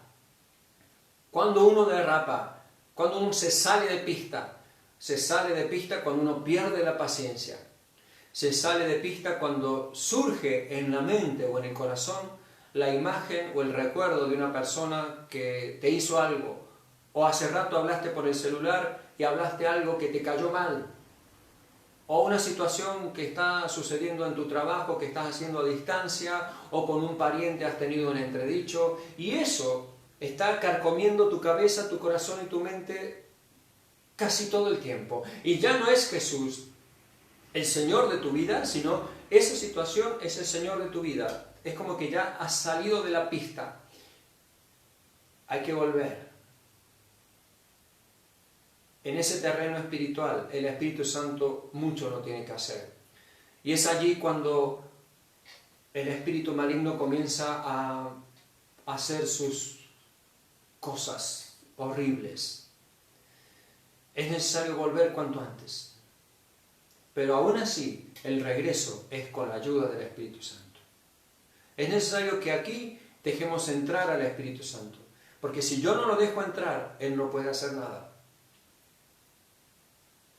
Cuando uno derrapa, cuando uno se sale de pista cuando uno pierde la paciencia, se sale de pista cuando surge en la mente o en el corazón la imagen o el recuerdo de una persona que te hizo algo, o hace rato hablaste por el celular y hablaste algo que te cayó mal, o una situación que está sucediendo en tu trabajo, que estás haciendo a distancia, o con un pariente has tenido un entredicho, y eso está carcomiendo tu cabeza, tu corazón y tu mente casi todo el tiempo. Y ya no es Jesús el Señor de tu vida, sino esa situación es el Señor de tu vida. Es como que ya has salido de la pista. Hay que volver. En ese terreno espiritual, el Espíritu Santo mucho no tiene que hacer. Y es allí cuando el espíritu maligno comienza a hacer sus cosas horribles. Es necesario volver cuanto antes. Pero aún así, el regreso es con la ayuda del Espíritu Santo. Es necesario que aquí dejemos entrar al Espíritu Santo. Porque si yo no lo dejo entrar, Él no puede hacer nada.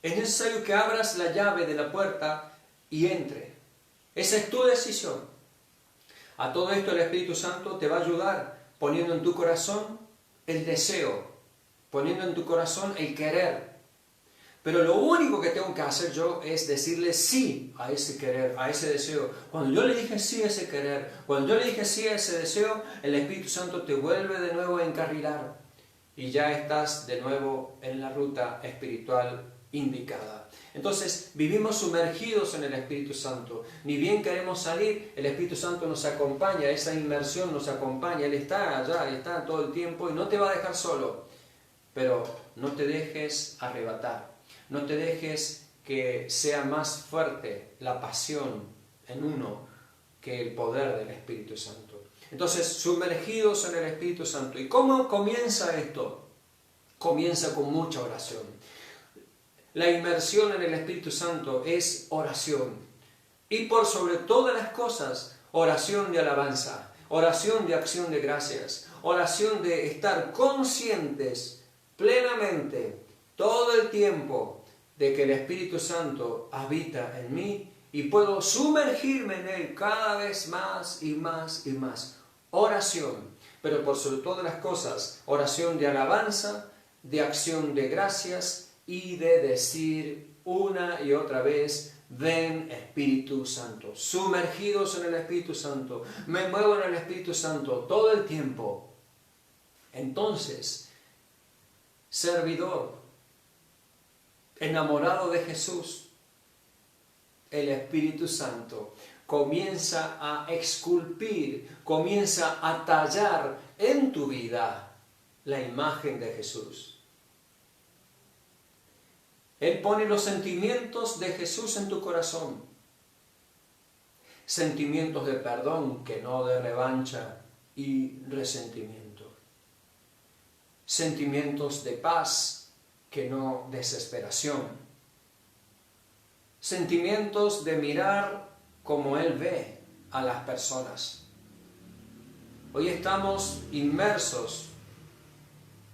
Es necesario que abras la llave de la puerta y entre. Esa es tu decisión. A todo esto el Espíritu Santo te va a ayudar poniendo en tu corazón el deseo, poniendo en tu corazón el querer. Pero lo único que tengo que hacer yo es decirle sí a ese querer, a ese deseo. Cuando yo le dije sí a ese querer, cuando yo le dije sí a ese deseo, el Espíritu Santo te vuelve de nuevo a encarrilar y ya estás de nuevo en la ruta espiritual indicada. Entonces vivimos sumergidos en el Espíritu Santo. Ni bien queremos salir, el Espíritu Santo nos acompaña, esa inmersión nos acompaña. Él está allá, está todo el tiempo y no te va a dejar solo. Pero no te dejes arrebatar. No te dejes que sea más fuerte la pasión en uno que el poder del Espíritu Santo. Entonces, sumergidos en el Espíritu Santo. ¿Y cómo comienza esto? Comienza con mucha oración. La inmersión en el Espíritu Santo es oración. Y por sobre todas las cosas, oración de alabanza, oración de acción de gracias, oración de estar conscientes plenamente todo el tiempo de que el Espíritu Santo habita en mí y puedo sumergirme en Él cada vez más y más y más. Oración, pero por sobre todas las cosas, oración de alabanza, de acción de gracias y de decir una y otra vez, ven Espíritu Santo. Sumergidos en el Espíritu Santo, me muevo en el Espíritu Santo todo el tiempo. Entonces, servidor, enamorado de Jesús, el Espíritu Santo comienza a esculpir, comienza a tallar en tu vida la imagen de Jesús. Él pone los sentimientos de Jesús en tu corazón. Sentimientos de perdón, que no de revancha y resentimiento. Sentimientos de paz, que no desesperación. Sentimientos de mirar como Él ve a las personas. Hoy estamos inmersos,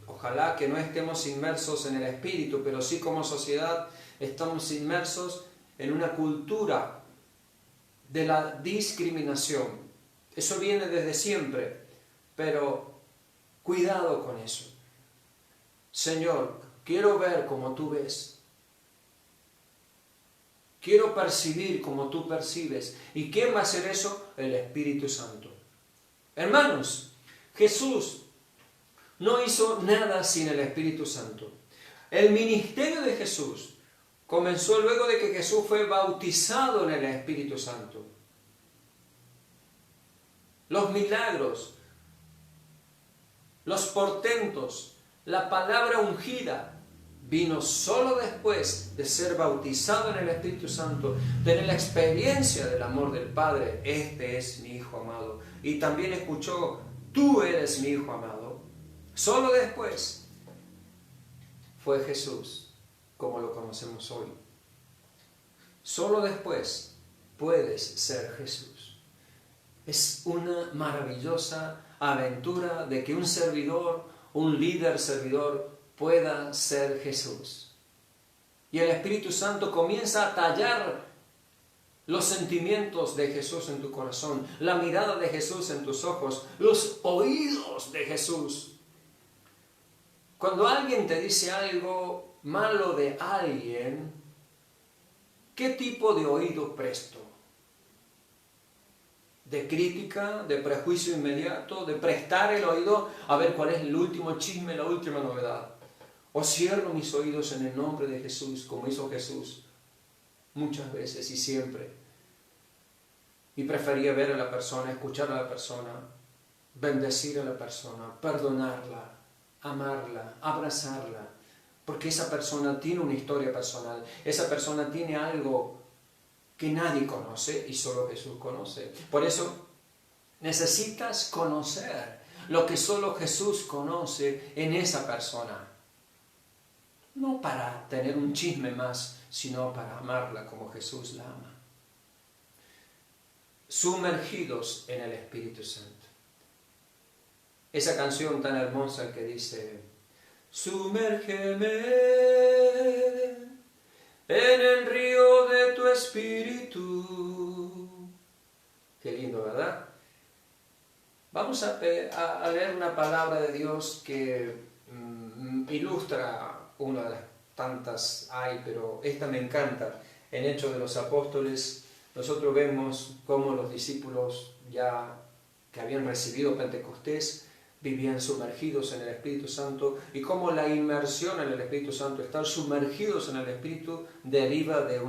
ojalá que no estemos inmersos en el espíritu, pero sí como sociedad estamos inmersos en una cultura de la discriminación. Eso viene desde siempre, pero cuidado con eso. Señor, quiero ver como tú ves. Quiero percibir como tú percibes. ¿Y quién va a hacer eso? El Espíritu Santo. Hermanos, Jesús no hizo nada sin el Espíritu Santo. El ministerio de Jesús comenzó luego de que Jesús fue bautizado en el Espíritu Santo. Los milagros, los portentos, la palabra ungida, vino solo después de ser bautizado en el Espíritu Santo, tener la experiencia del amor del Padre. Este es mi Hijo amado. Y también escuchó, tú eres mi Hijo amado. Solo después fue Jesús como lo conocemos hoy. Solo después puedes ser Jesús. Es una maravillosa aventura de que un servidor, un líder servidor, pueda ser Jesús. Y el Espíritu Santo comienza a tallar los sentimientos de Jesús en tu corazón, la mirada de Jesús en tus ojos, los oídos de Jesús. Cuando alguien te dice algo malo de alguien, ¿qué tipo de oído presto? ¿De crítica, de prejuicio inmediato, de prestar el oído a ver cuál es el último chisme, la última novedad? ¿O cierro mis oídos en el nombre de Jesús, como hizo Jesús muchas veces y siempre? Y prefería ver a la persona, escuchar a la persona, bendecir a la persona, perdonarla, amarla, abrazarla, porque esa persona tiene una historia personal, esa persona tiene algo que nadie conoce y solo Jesús conoce. Por eso necesitas conocer lo que solo Jesús conoce en esa persona. No para tener un chisme más, sino para amarla como Jesús la ama. Sumergidos en el Espíritu Santo. Esa canción tan hermosa que dice, sumérgeme en el río de tu Espíritu. Qué lindo, ¿verdad? Vamos a leer una palabra de Dios que ilustra una de las tantas hay, pero esta me encanta. En Hechos de los Apóstoles, nosotros vemos cómo los discípulos ya que habían recibido Pentecostés vivían sumergidos en el Espíritu Santo y cómo la inmersión en el Espíritu Santo, estar sumergidos en el Espíritu, deriva de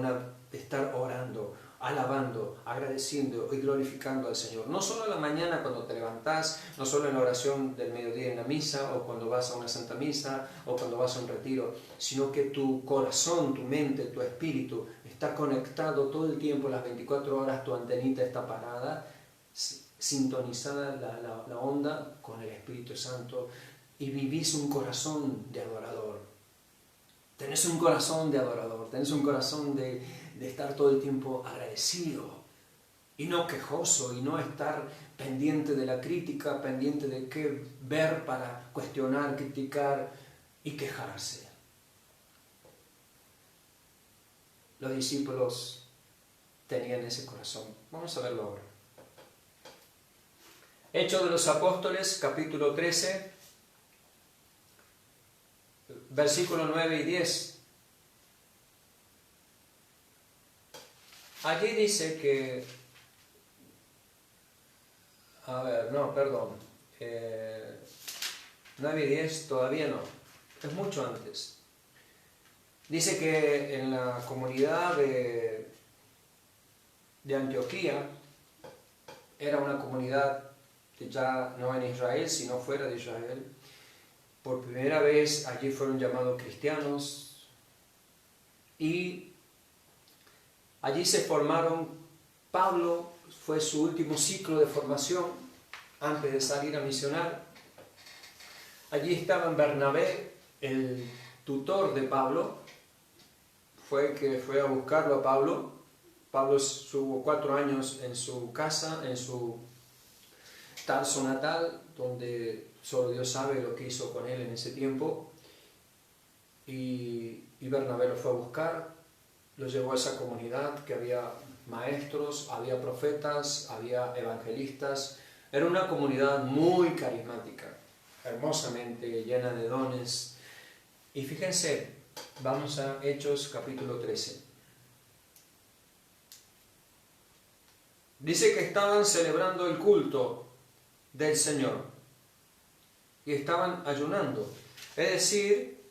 estar orando, alabando, agradeciendo y glorificando al Señor. No solo en la mañana cuando te levantás, no solo en la oración del mediodía en la misa, o cuando vas a una santa misa, o cuando vas a un retiro, sino que tu corazón, tu mente, tu espíritu está conectado todo el tiempo, las 24 horas, tu antenita está parada, sintonizada la onda con el Espíritu Santo, y vivís un corazón de adorador. Tenés un corazón de adorador, tenés un corazón de estar todo el tiempo agradecido y no quejoso, y no estar pendiente de la crítica, pendiente de qué ver para cuestionar, criticar y quejarse. Los discípulos tenían ese corazón. Vamos a verlo ahora. Hechos de los Apóstoles, capítulo 13, versículos 9 y 10. Allí dice que, 9 y 10 todavía no, es mucho antes. Dice que en la comunidad de Antioquía, era una comunidad que ya no en Israel, sino fuera de Israel. Por primera vez allí fueron llamados cristianos y allí se formaron. Pablo fue su último ciclo de formación antes de salir a misionar. Allí estaban Bernabé, el tutor de Pablo, fue el que fue a buscarlo a Pablo. Pablo estuvo 4 años en su casa, en su Tarso natal, donde solo Dios sabe lo que hizo con él en ese tiempo. Y Bernabé lo fue a buscar. lo llevó a esa comunidad que había maestros, había profetas, había evangelistas. Era una comunidad muy carismática, hermosamente llena de dones. Y fíjense, vamos a Hechos capítulo 13. Dice que estaban celebrando el culto del Señor y estaban ayunando, es decir,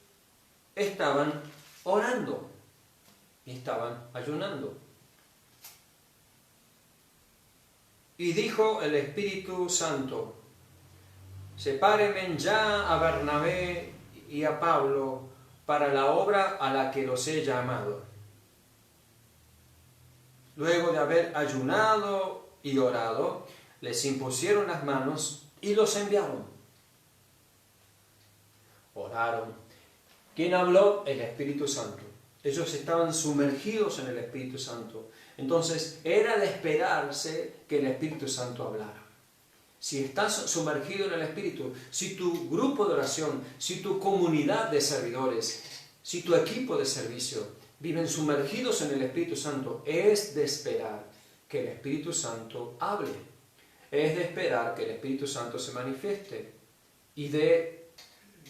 estaban orando y estaban ayunando. Y dijo el Espíritu Santo: sepárenme ya a Bernabé y a Pablo para la obra a la que los he llamado. Luego de haber ayunado y orado, les impusieron las manos y los enviaron. Oraron. ¿Quién habló? El Espíritu Santo. Ellos estaban sumergidos en el Espíritu Santo. Entonces, era de esperarse que el Espíritu Santo hablara. Si estás sumergido en el Espíritu, si tu grupo de oración, si tu comunidad de servidores, si tu equipo de servicio viven sumergidos en el Espíritu Santo, es de esperar que el Espíritu Santo hable. Es de esperar que el Espíritu Santo se manifieste y dé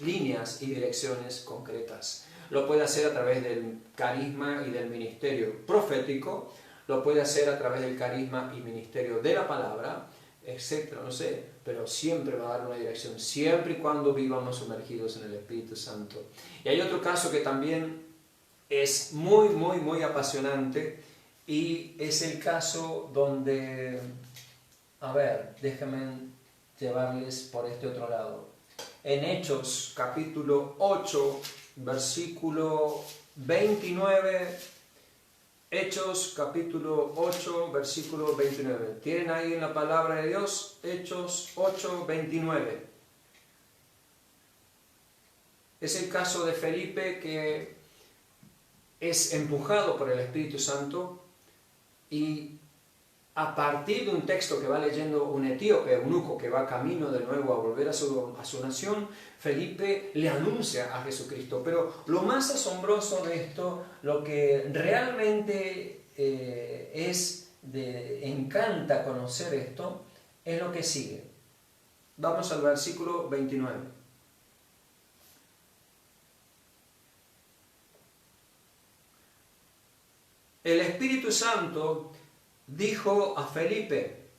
líneas y direcciones concretas. Lo puede hacer a través del carisma y del ministerio profético, lo puede hacer a través del carisma y ministerio de la palabra, etcétera, no sé, pero siempre va a dar una dirección, siempre y cuando vivamos sumergidos en el Espíritu Santo. Y hay otro caso que también es muy apasionante, y es el caso donde, a ver, déjenme llevarles por este otro lado. En Hechos capítulo 8, versículo 29, Hechos capítulo 8, versículo 29. ¿Tienen ahí en la palabra de Dios? Hechos 8, 29. Es el caso de Felipe, que es empujado por el Espíritu Santo, y a partir de un texto que va leyendo un etíope, eunuco, que va camino de nuevo a volver a su nación, Felipe le anuncia a Jesucristo. Pero lo más asombroso de esto, lo que realmente encanta conocer esto, es lo que sigue. Vamos al versículo 29. El Espíritu Santo dijo a Felipe: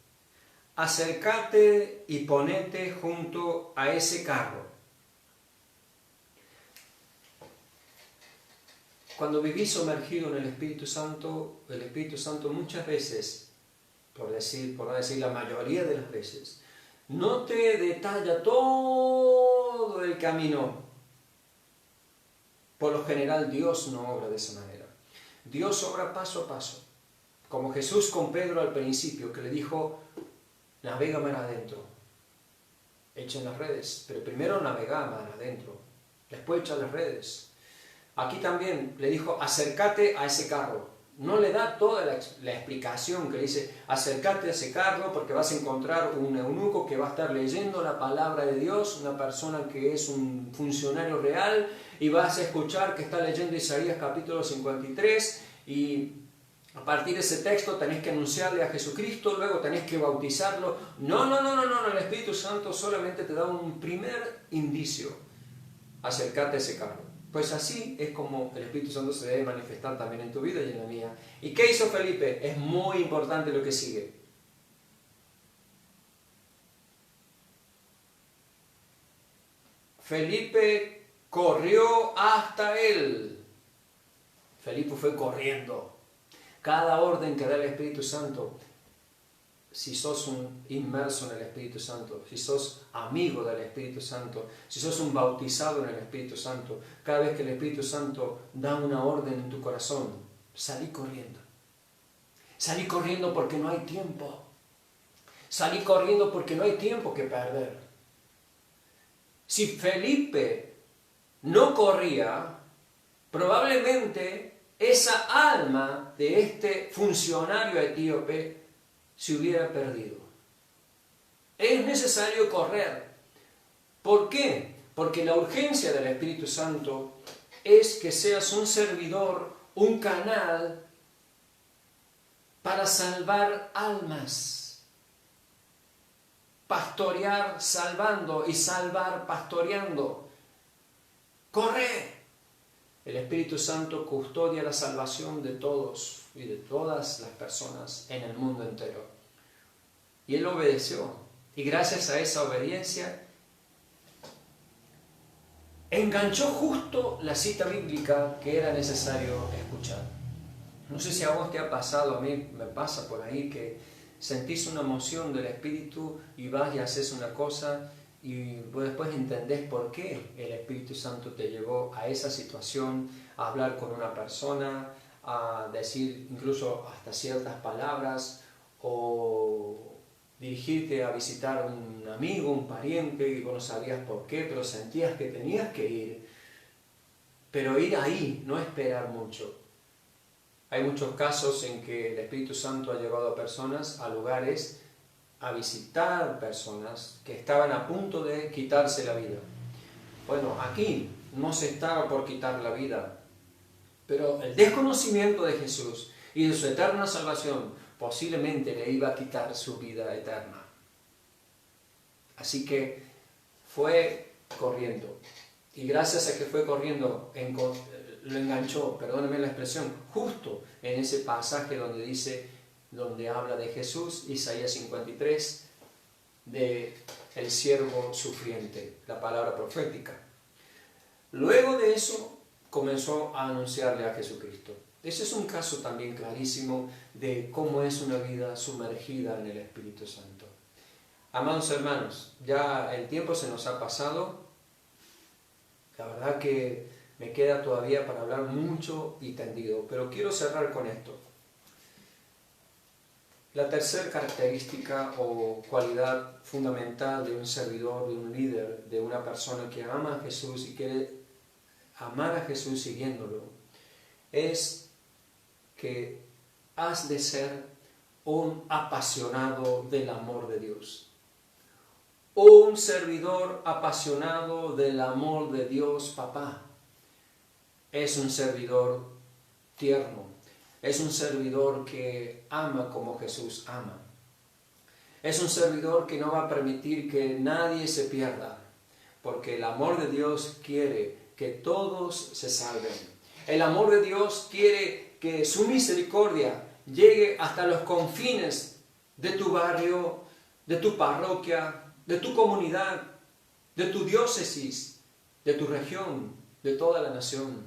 acércate y ponete junto a ese carro. Cuando vivís sumergido en el Espíritu Santo muchas veces, por no decir la mayoría de las veces, no te detalla todo el camino. Por lo general, Dios no obra de esa manera. Dios obra paso a paso. Como Jesús con Pedro al principio, que le dijo: navega mar adentro, echen las redes, pero primero navega mar adentro, después echa las redes. Aquí también le dijo: acércate a ese carro. No le da toda la explicación, que le dice: acércate a ese carro porque vas a encontrar un eunuco que va a estar leyendo la palabra de Dios, una persona que es un funcionario real, y vas a escuchar que está leyendo Isaías capítulo 53, y a partir de ese texto tenés que anunciarle a Jesucristo, luego tenés que bautizarlo. No, el Espíritu Santo solamente te da un primer indicio: acércate a ese carro. Pues así es como el Espíritu Santo se debe manifestar también en tu vida y en la mía. ¿Y qué hizo Felipe? Es muy importante lo que sigue. Felipe corrió hasta él. Felipe fue corriendo. Cada orden que da el Espíritu Santo, si sos un inmerso en el Espíritu Santo, si sos amigo del Espíritu Santo, si sos un bautizado en el Espíritu Santo, cada vez que el Espíritu Santo da una orden en tu corazón, salí corriendo. Salí corriendo porque no hay tiempo. Salí corriendo porque no hay tiempo que perder. Si Felipe no corría, probablemente esa alma de este funcionario etíope se hubiera perdido. Es necesario correr. ¿Por qué? Porque la urgencia del Espíritu Santo es que seas un servidor un canal para salvar almas. Pastorear salvando y salvar pastoreando. ¡Corre! El Espíritu Santo custodia la salvación de todos y de todas las personas en el mundo entero. Y él obedeció. Y gracias a esa obediencia, enganchó justo la cita bíblica que era necesario escuchar. No sé si a vos te ha pasado, a mí me pasa por ahí que sentís una emoción del Espíritu y vas y haces una cosa y después entendés por qué el Espíritu Santo te llevó a esa situación, a hablar con una persona, a decir incluso hasta ciertas palabras o dirigirte a visitar a un amigo, un pariente y vos no sabías por qué, pero sentías que tenías que ir. Pero ir ahí, no esperar mucho. Hay muchos casos en que el Espíritu Santo ha llevado a personas a lugares, a visitar personas que estaban a punto de quitarse la vida. Bueno, aquí no se estaba por quitar la vida, pero el desconocimiento de Jesús y de su eterna salvación posiblemente le iba a quitar su vida eterna. Así que fue corriendo. Y gracias a que fue corriendo, lo enganchó, perdónenme la expresión, justo en ese pasaje donde habla de Jesús, Isaías 53, de el siervo sufriente, la palabra profética. Luego de eso comenzó a anunciarle a Jesucristo. Ese es un caso también clarísimo de cómo es una vida sumergida en el Espíritu Santo. Amados hermanos, ya el tiempo se nos ha pasado. La verdad que me queda todavía para hablar mucho y tendido, pero quiero cerrar con esto. La tercera característica o cualidad fundamental de un servidor, de un líder, de una persona que ama a Jesús y quiere amar a Jesús siguiéndolo, es que has de ser un apasionado del amor de Dios. Un servidor apasionado del amor de Dios, papá. Es un servidor tierno. Es un servidor que ama como Jesús ama. Es un servidor que no va a permitir que nadie se pierda, porque el amor de Dios quiere que todos se salven. El amor de Dios quiere que su misericordia llegue hasta los confines de tu barrio, de tu parroquia, de tu comunidad, de tu diócesis, de tu región, de toda la nación.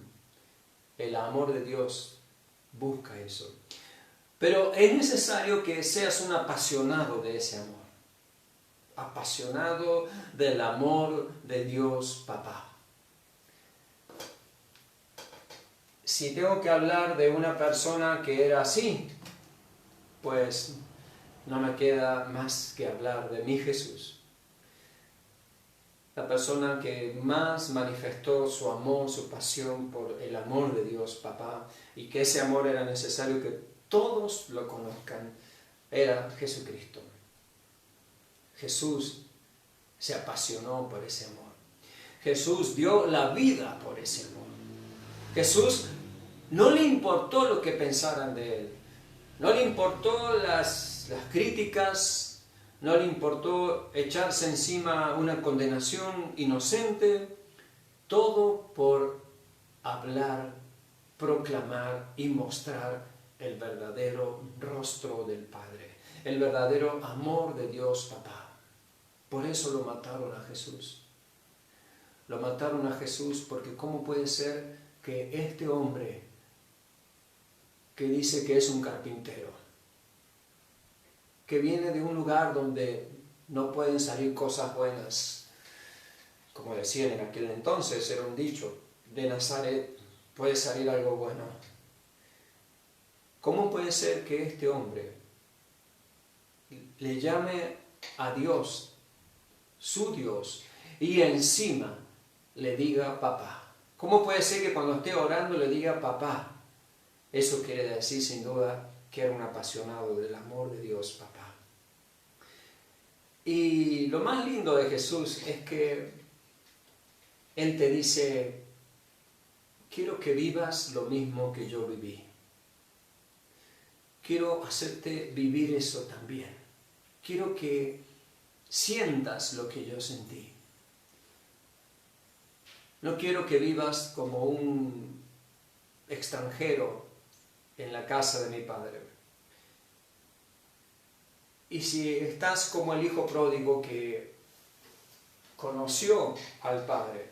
El amor de Dios busca eso. Pero es necesario que seas un apasionado de ese amor. Apasionado del amor de Dios, papá. Si tengo que hablar de una persona que era así, pues no me queda más que hablar de mi Jesús. La persona que más manifestó su amor, su pasión por el amor de Dios, papá, y que ese amor era necesario que todos lo conozcan, era Jesucristo. Jesús se apasionó por ese amor. Jesús dio la vida por ese amor. Jesús no le importó lo que pensaran de él. No le importó las críticas. No le importó echarse encima una condenación inocente. Todo por hablar, proclamar y mostrar el verdadero rostro del Padre. El verdadero amor de Dios, papá. Por eso lo mataron a Jesús. Lo mataron a Jesús porque ¿cómo puede ser que este hombre que dice que es un carpintero, que viene de un lugar donde no pueden salir cosas buenas, como decían en aquel entonces, era un dicho, de Nazaret puede salir algo bueno? ¿Cómo puede ser que este hombre le llame a Dios, su Dios, y encima le diga papá? ¿Cómo puede ser que cuando esté orando le diga papá? Eso quiere decir sin duda que era un apasionado del amor de Dios, papá. Y lo más lindo de Jesús es que Él te dice, quiero que vivas lo mismo que yo viví. Quiero hacerte vivir eso también. Quiero que sientas lo que yo sentí. No quiero que vivas como un extranjero en la casa de mi padre. Y si estás como el hijo pródigo que conoció al padre,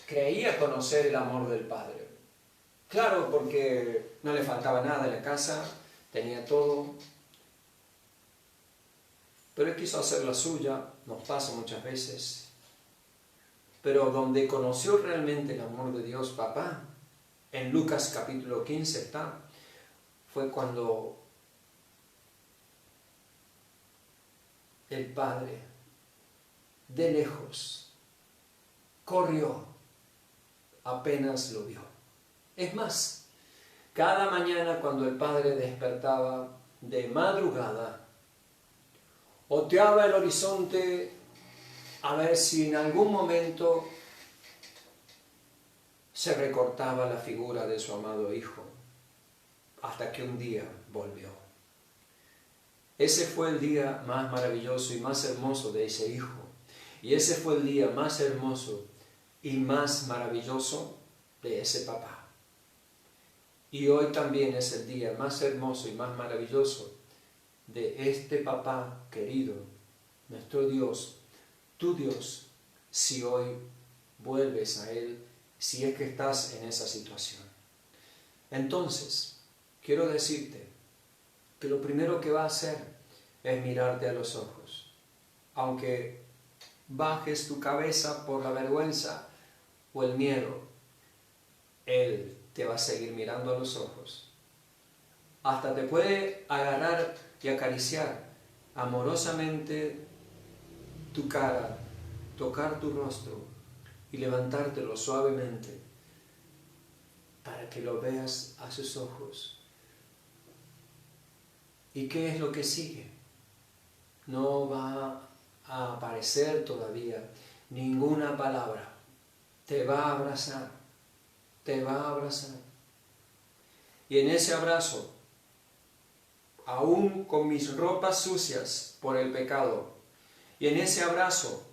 creía conocer el amor del padre. Claro, porque no le faltaba nada en la casa, tenía todo. Pero él quiso hacer la suya, nos pasa muchas veces. Pero donde conoció realmente el amor de Dios, papá, en Lucas capítulo 15 está, fue cuando el padre, de lejos, corrió, apenas lo vio. Es más, cada mañana cuando el padre despertaba de madrugada, oteaba el horizonte a ver si en algún momento se recortaba la figura de su amado hijo, hasta que un día volvió. Ese fue el día más maravilloso y más hermoso de ese hijo. Y ese fue el día más hermoso y más maravilloso de ese papá. Y hoy también es el día más hermoso y más maravilloso de este papá querido, nuestro Dios, tu Dios, si hoy vuelves a Él, si es que estás en esa situación. Entonces, quiero decirte que lo primero que va a hacer es mirarte a los ojos. Aunque bajes tu cabeza por la vergüenza o el miedo, Él te va a seguir mirando a los ojos. Hasta te puede agarrar y acariciar amorosamente tu cara, tocar tu rostro y levantártelo suavemente para que lo veas a sus ojos. ¿Y qué es lo que sigue? No va a aparecer todavía ninguna palabra. Te va a abrazar, te va a abrazar. Y en ese abrazo, aún con mis ropas sucias por el pecado, y en ese abrazo,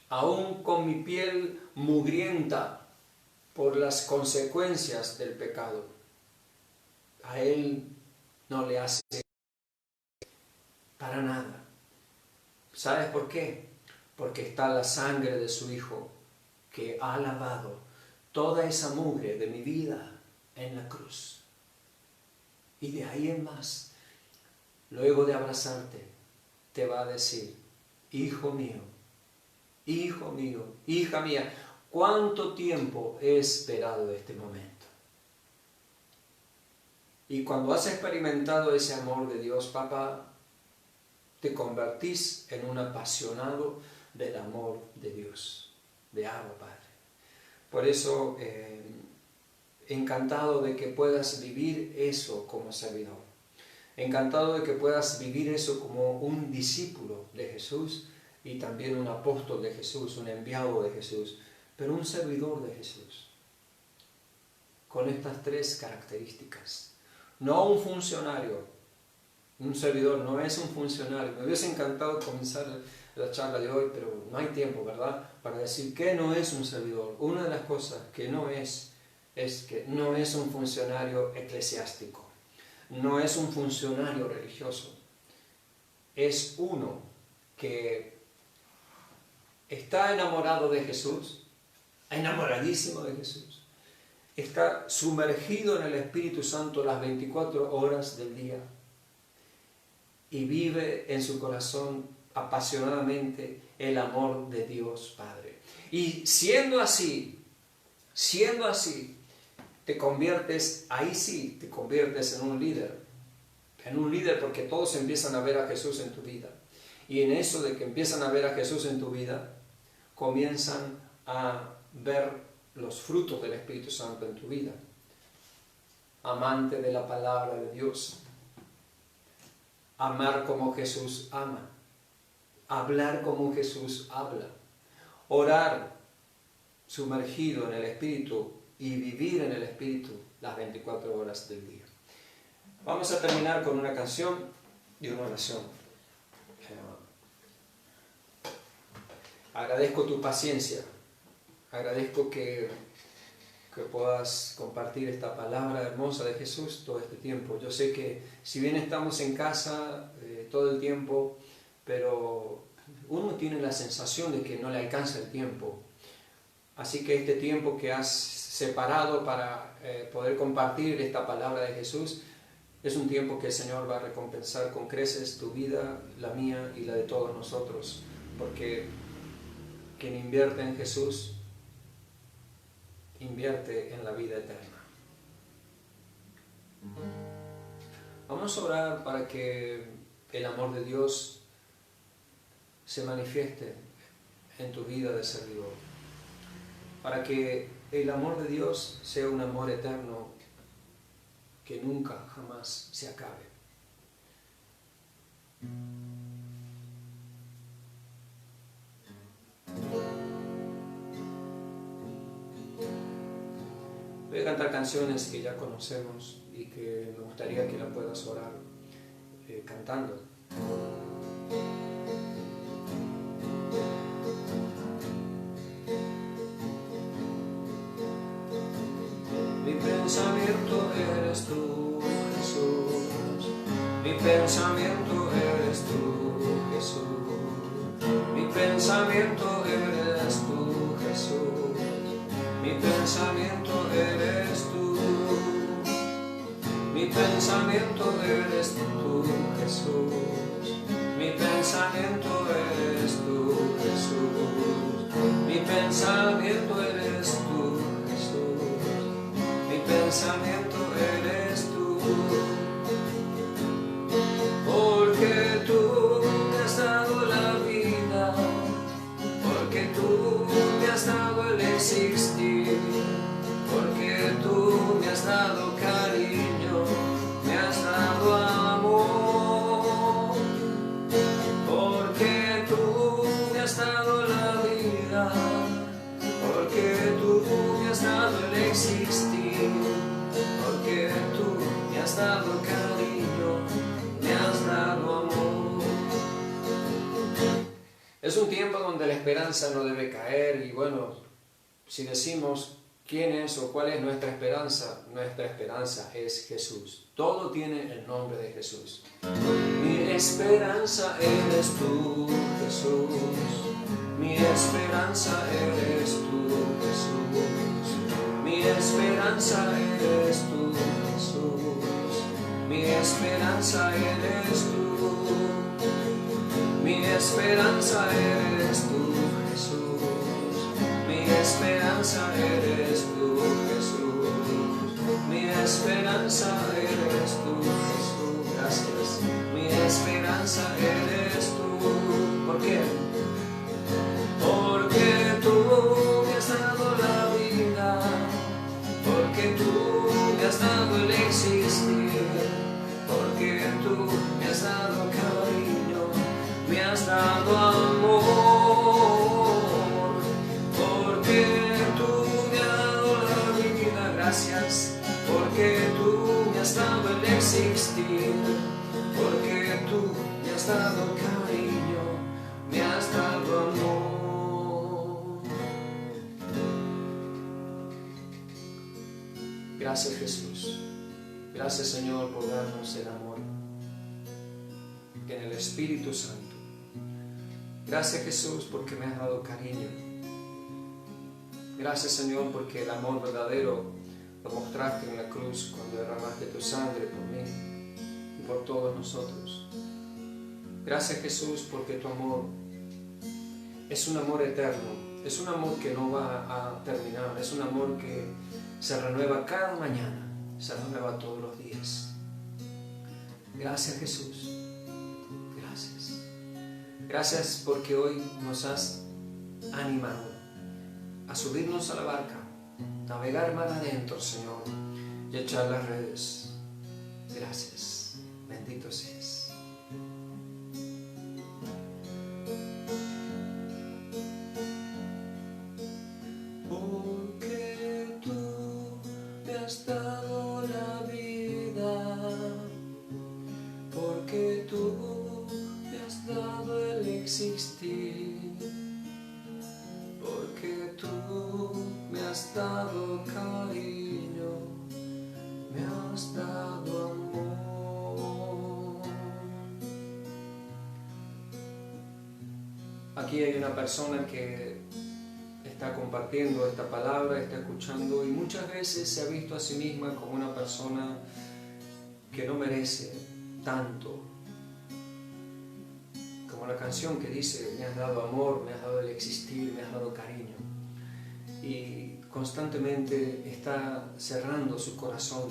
aún con mi piel mugrienta por las consecuencias del pecado, a Él no le hace para nada. ¿Sabes por qué? Porque está la sangre de su Hijo que ha lavado toda esa mugre de mi vida en la cruz. Y de ahí en más, luego de abrazarte, te va a decir: hijo mío, hija mía, ¿cuánto tiempo he esperado este momento? Y cuando has experimentado ese amor de Dios, papá, te convertís en un apasionado del amor de Dios, de Abba Padre. Por eso, encantado de que puedas vivir eso como servidor. Encantado de que puedas vivir eso como un discípulo de Jesús y también un apóstol de Jesús, un enviado de Jesús, pero un servidor de Jesús. Con estas tres características. No un funcionario. Un servidor no es un funcionario. Me hubiese encantado comenzar la charla de hoy, pero no hay tiempo, ¿verdad?, para decir qué no es un servidor. Una de las cosas que no es que no es un funcionario eclesiástico. No es un funcionario religioso. Es uno que está enamorado de Jesús, enamoradísimo de Jesús. Está sumergido en el Espíritu Santo las 24 horas del día y vive en su corazón apasionadamente el amor de Dios Padre. Y siendo así, te conviertes en un líder porque todos empiezan a ver a Jesús en tu vida. Y en eso de que empiezan a ver a Jesús en tu vida, comienzan a ver los frutos del Espíritu Santo en tu vida. Amante de la palabra de Dios, amar como Jesús ama, hablar como Jesús habla, orar sumergido en el Espíritu y vivir en el Espíritu las 24 horas del día. Vamos a terminar con una canción y una oración. Agradezco tu paciencia, agradezco que puedas compartir esta palabra hermosa de Jesús todo este tiempo. Yo sé que si bien estamos en casa todo el tiempo, pero uno tiene la sensación de que no le alcanza el tiempo. Así que este tiempo que has separado para poder compartir esta palabra de Jesús, es un tiempo que el Señor va a recompensar con creces tu vida, la mía y la de todos nosotros, porque quien invierte en Jesús, invierte en la vida eterna. Vamos a orar para que el amor de Dios se manifieste en tu vida de servidor, para que el amor de Dios sea un amor eterno que nunca, jamás se acabe. Voy a cantar canciones que ya conocemos y que me gustaría que la puedas orar cantando. Mi pensamiento eres tú, Jesús. Mi pensamiento eres tú, Jesús. Mi pensamiento eres tú, Jesús. Mi pensamiento eres tú. Mi pensamiento eres tú, Jesús. Mi pensamiento eres tú, Jesús. Mi pensamiento eres tú, Jesús. Mi pensamiento eres tú. Porque tú me has dado la vida, porque tú me has dado el existir, porque tú me has dado cariño, me has dado amor, porque tú me has dado la vida, porque tú me has dado el existir, porque tú me has dado cariño, me has dado amor. Es un tiempo donde la esperanza no debe caer y bueno, si decimos quién es o cuál es nuestra esperanza es Jesús. Todo tiene el nombre de Jesús. Mi esperanza eres tú, Jesús. Mi esperanza eres tú, Jesús. Mi esperanza eres tú, Jesús. Mi esperanza eres tú. Mi esperanza eres tú, Jesús. Mi esperanza eres tú, Jesús. Mi esperanza eres tú, Jesús. Gracias. Mi esperanza eres tú. ¿Por qué? Porque tú me has dado la vida, porque tú me has dado el existir, porque tú me has dado cariño, me has dado amor, porque tú me has dado la vida, gracias, porque tú me has dado el existir, porque tú me has dado cariño, me has dado amor. Gracias, Jesús. Gracias, Señor, por darnos el amor en el Espíritu Santo. Gracias, Jesús, porque me has dado cariño. Gracias, Señor, porque el amor verdadero lo mostraste en la cruz cuando derramaste tu sangre por mí y por todos nosotros. Gracias, Jesús, porque tu amor es un amor eterno, es un amor que no va a terminar, es un amor que se renueva cada mañana, se renueva todos los días. Gracias, Jesús. Gracias. Gracias porque hoy nos has animado a subirnos a la barca, navegar mar adentro, Señor, y echar las redes. Gracias. Bendito seas. has dado amor. Aquí hay una persona que está compartiendo esta palabra, está escuchando y muchas veces se ha visto a sí misma como una persona que no merece tanto. Como la canción que dice, me has dado amor, me has dado el existir, me has dado cariño. Y constantemente está cerrando su corazón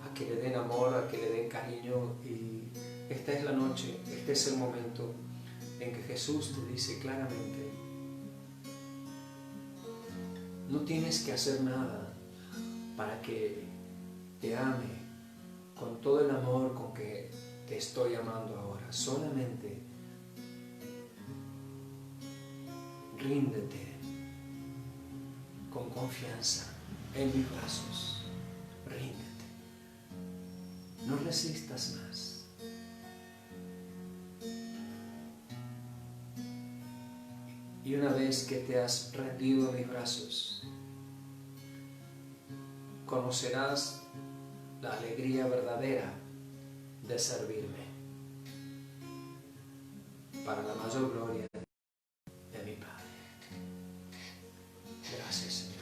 a que le den amor, a que le den cariño. Y esta es la noche, este es el momento en que Jesús te dice claramente, no tienes que hacer nada para que te ame con todo el amor con que te estoy amando ahora. Solamente ríndete con confianza en mis brazos. Ríndete. No resistas más. Y una vez que te has rendido a mis brazos, conocerás la alegría verdadera de servirme para la mayor gloria de mi Padre. Gracias, Señor.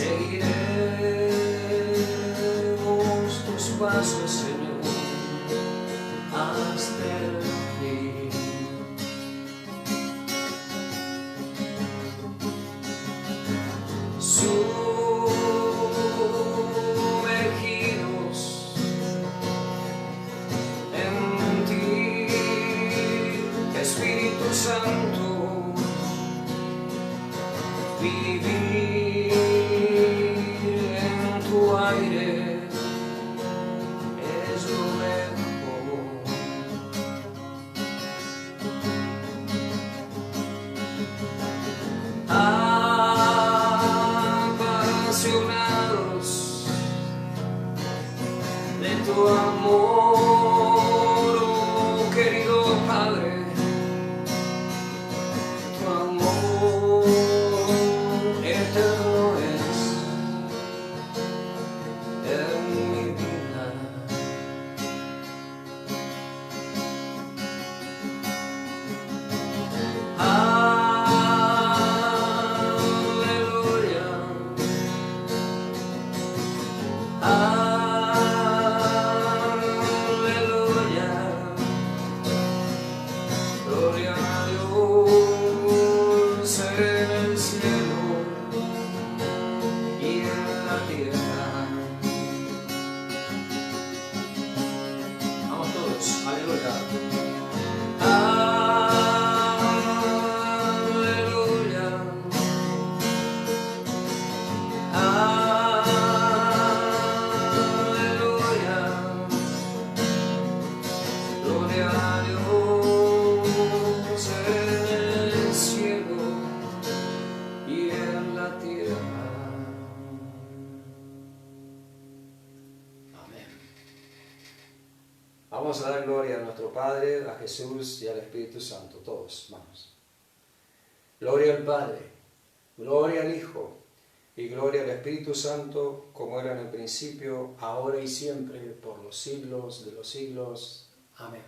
Seguiremos tus pasos, Señor, hasta el fin. Sumergidos en ti, Espíritu Santo, vivir en tu aire es lo mejor. Apasionados de tu amor, oh querido Padre, tu amor eterno es en mi vida. Aleluya, aleluya, gloria a Dios en el cielo y en la tierra. Vamos todos, aleluya. Vamos a dar gloria a nuestro Padre, a Jesús y al Espíritu Santo. Todos, vamos. Gloria al Padre, gloria al Hijo y gloria al Espíritu Santo, como era en el principio, ahora y siempre, por los siglos de los siglos. Amén.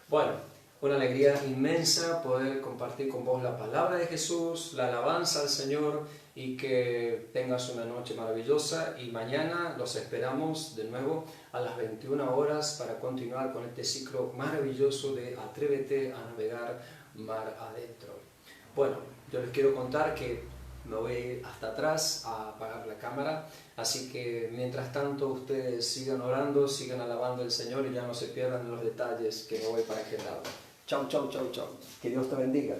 Bueno, una alegría inmensa poder compartir con vos la palabra de Jesús, la alabanza al Señor, y que tengas una noche maravillosa. Y mañana los esperamos de nuevo a las 21 horas para continuar con este ciclo maravilloso de Atrévete a navegar mar adentro. Bueno, yo les quiero contar que me voy a ir hasta atrás a apagar la cámara, así que mientras tanto ustedes sigan orando, sigan alabando al Señor y ya no se pierdan los detalles, que me voy para aquel lado. Chau, chau, chau, chau. Que Dios te bendiga.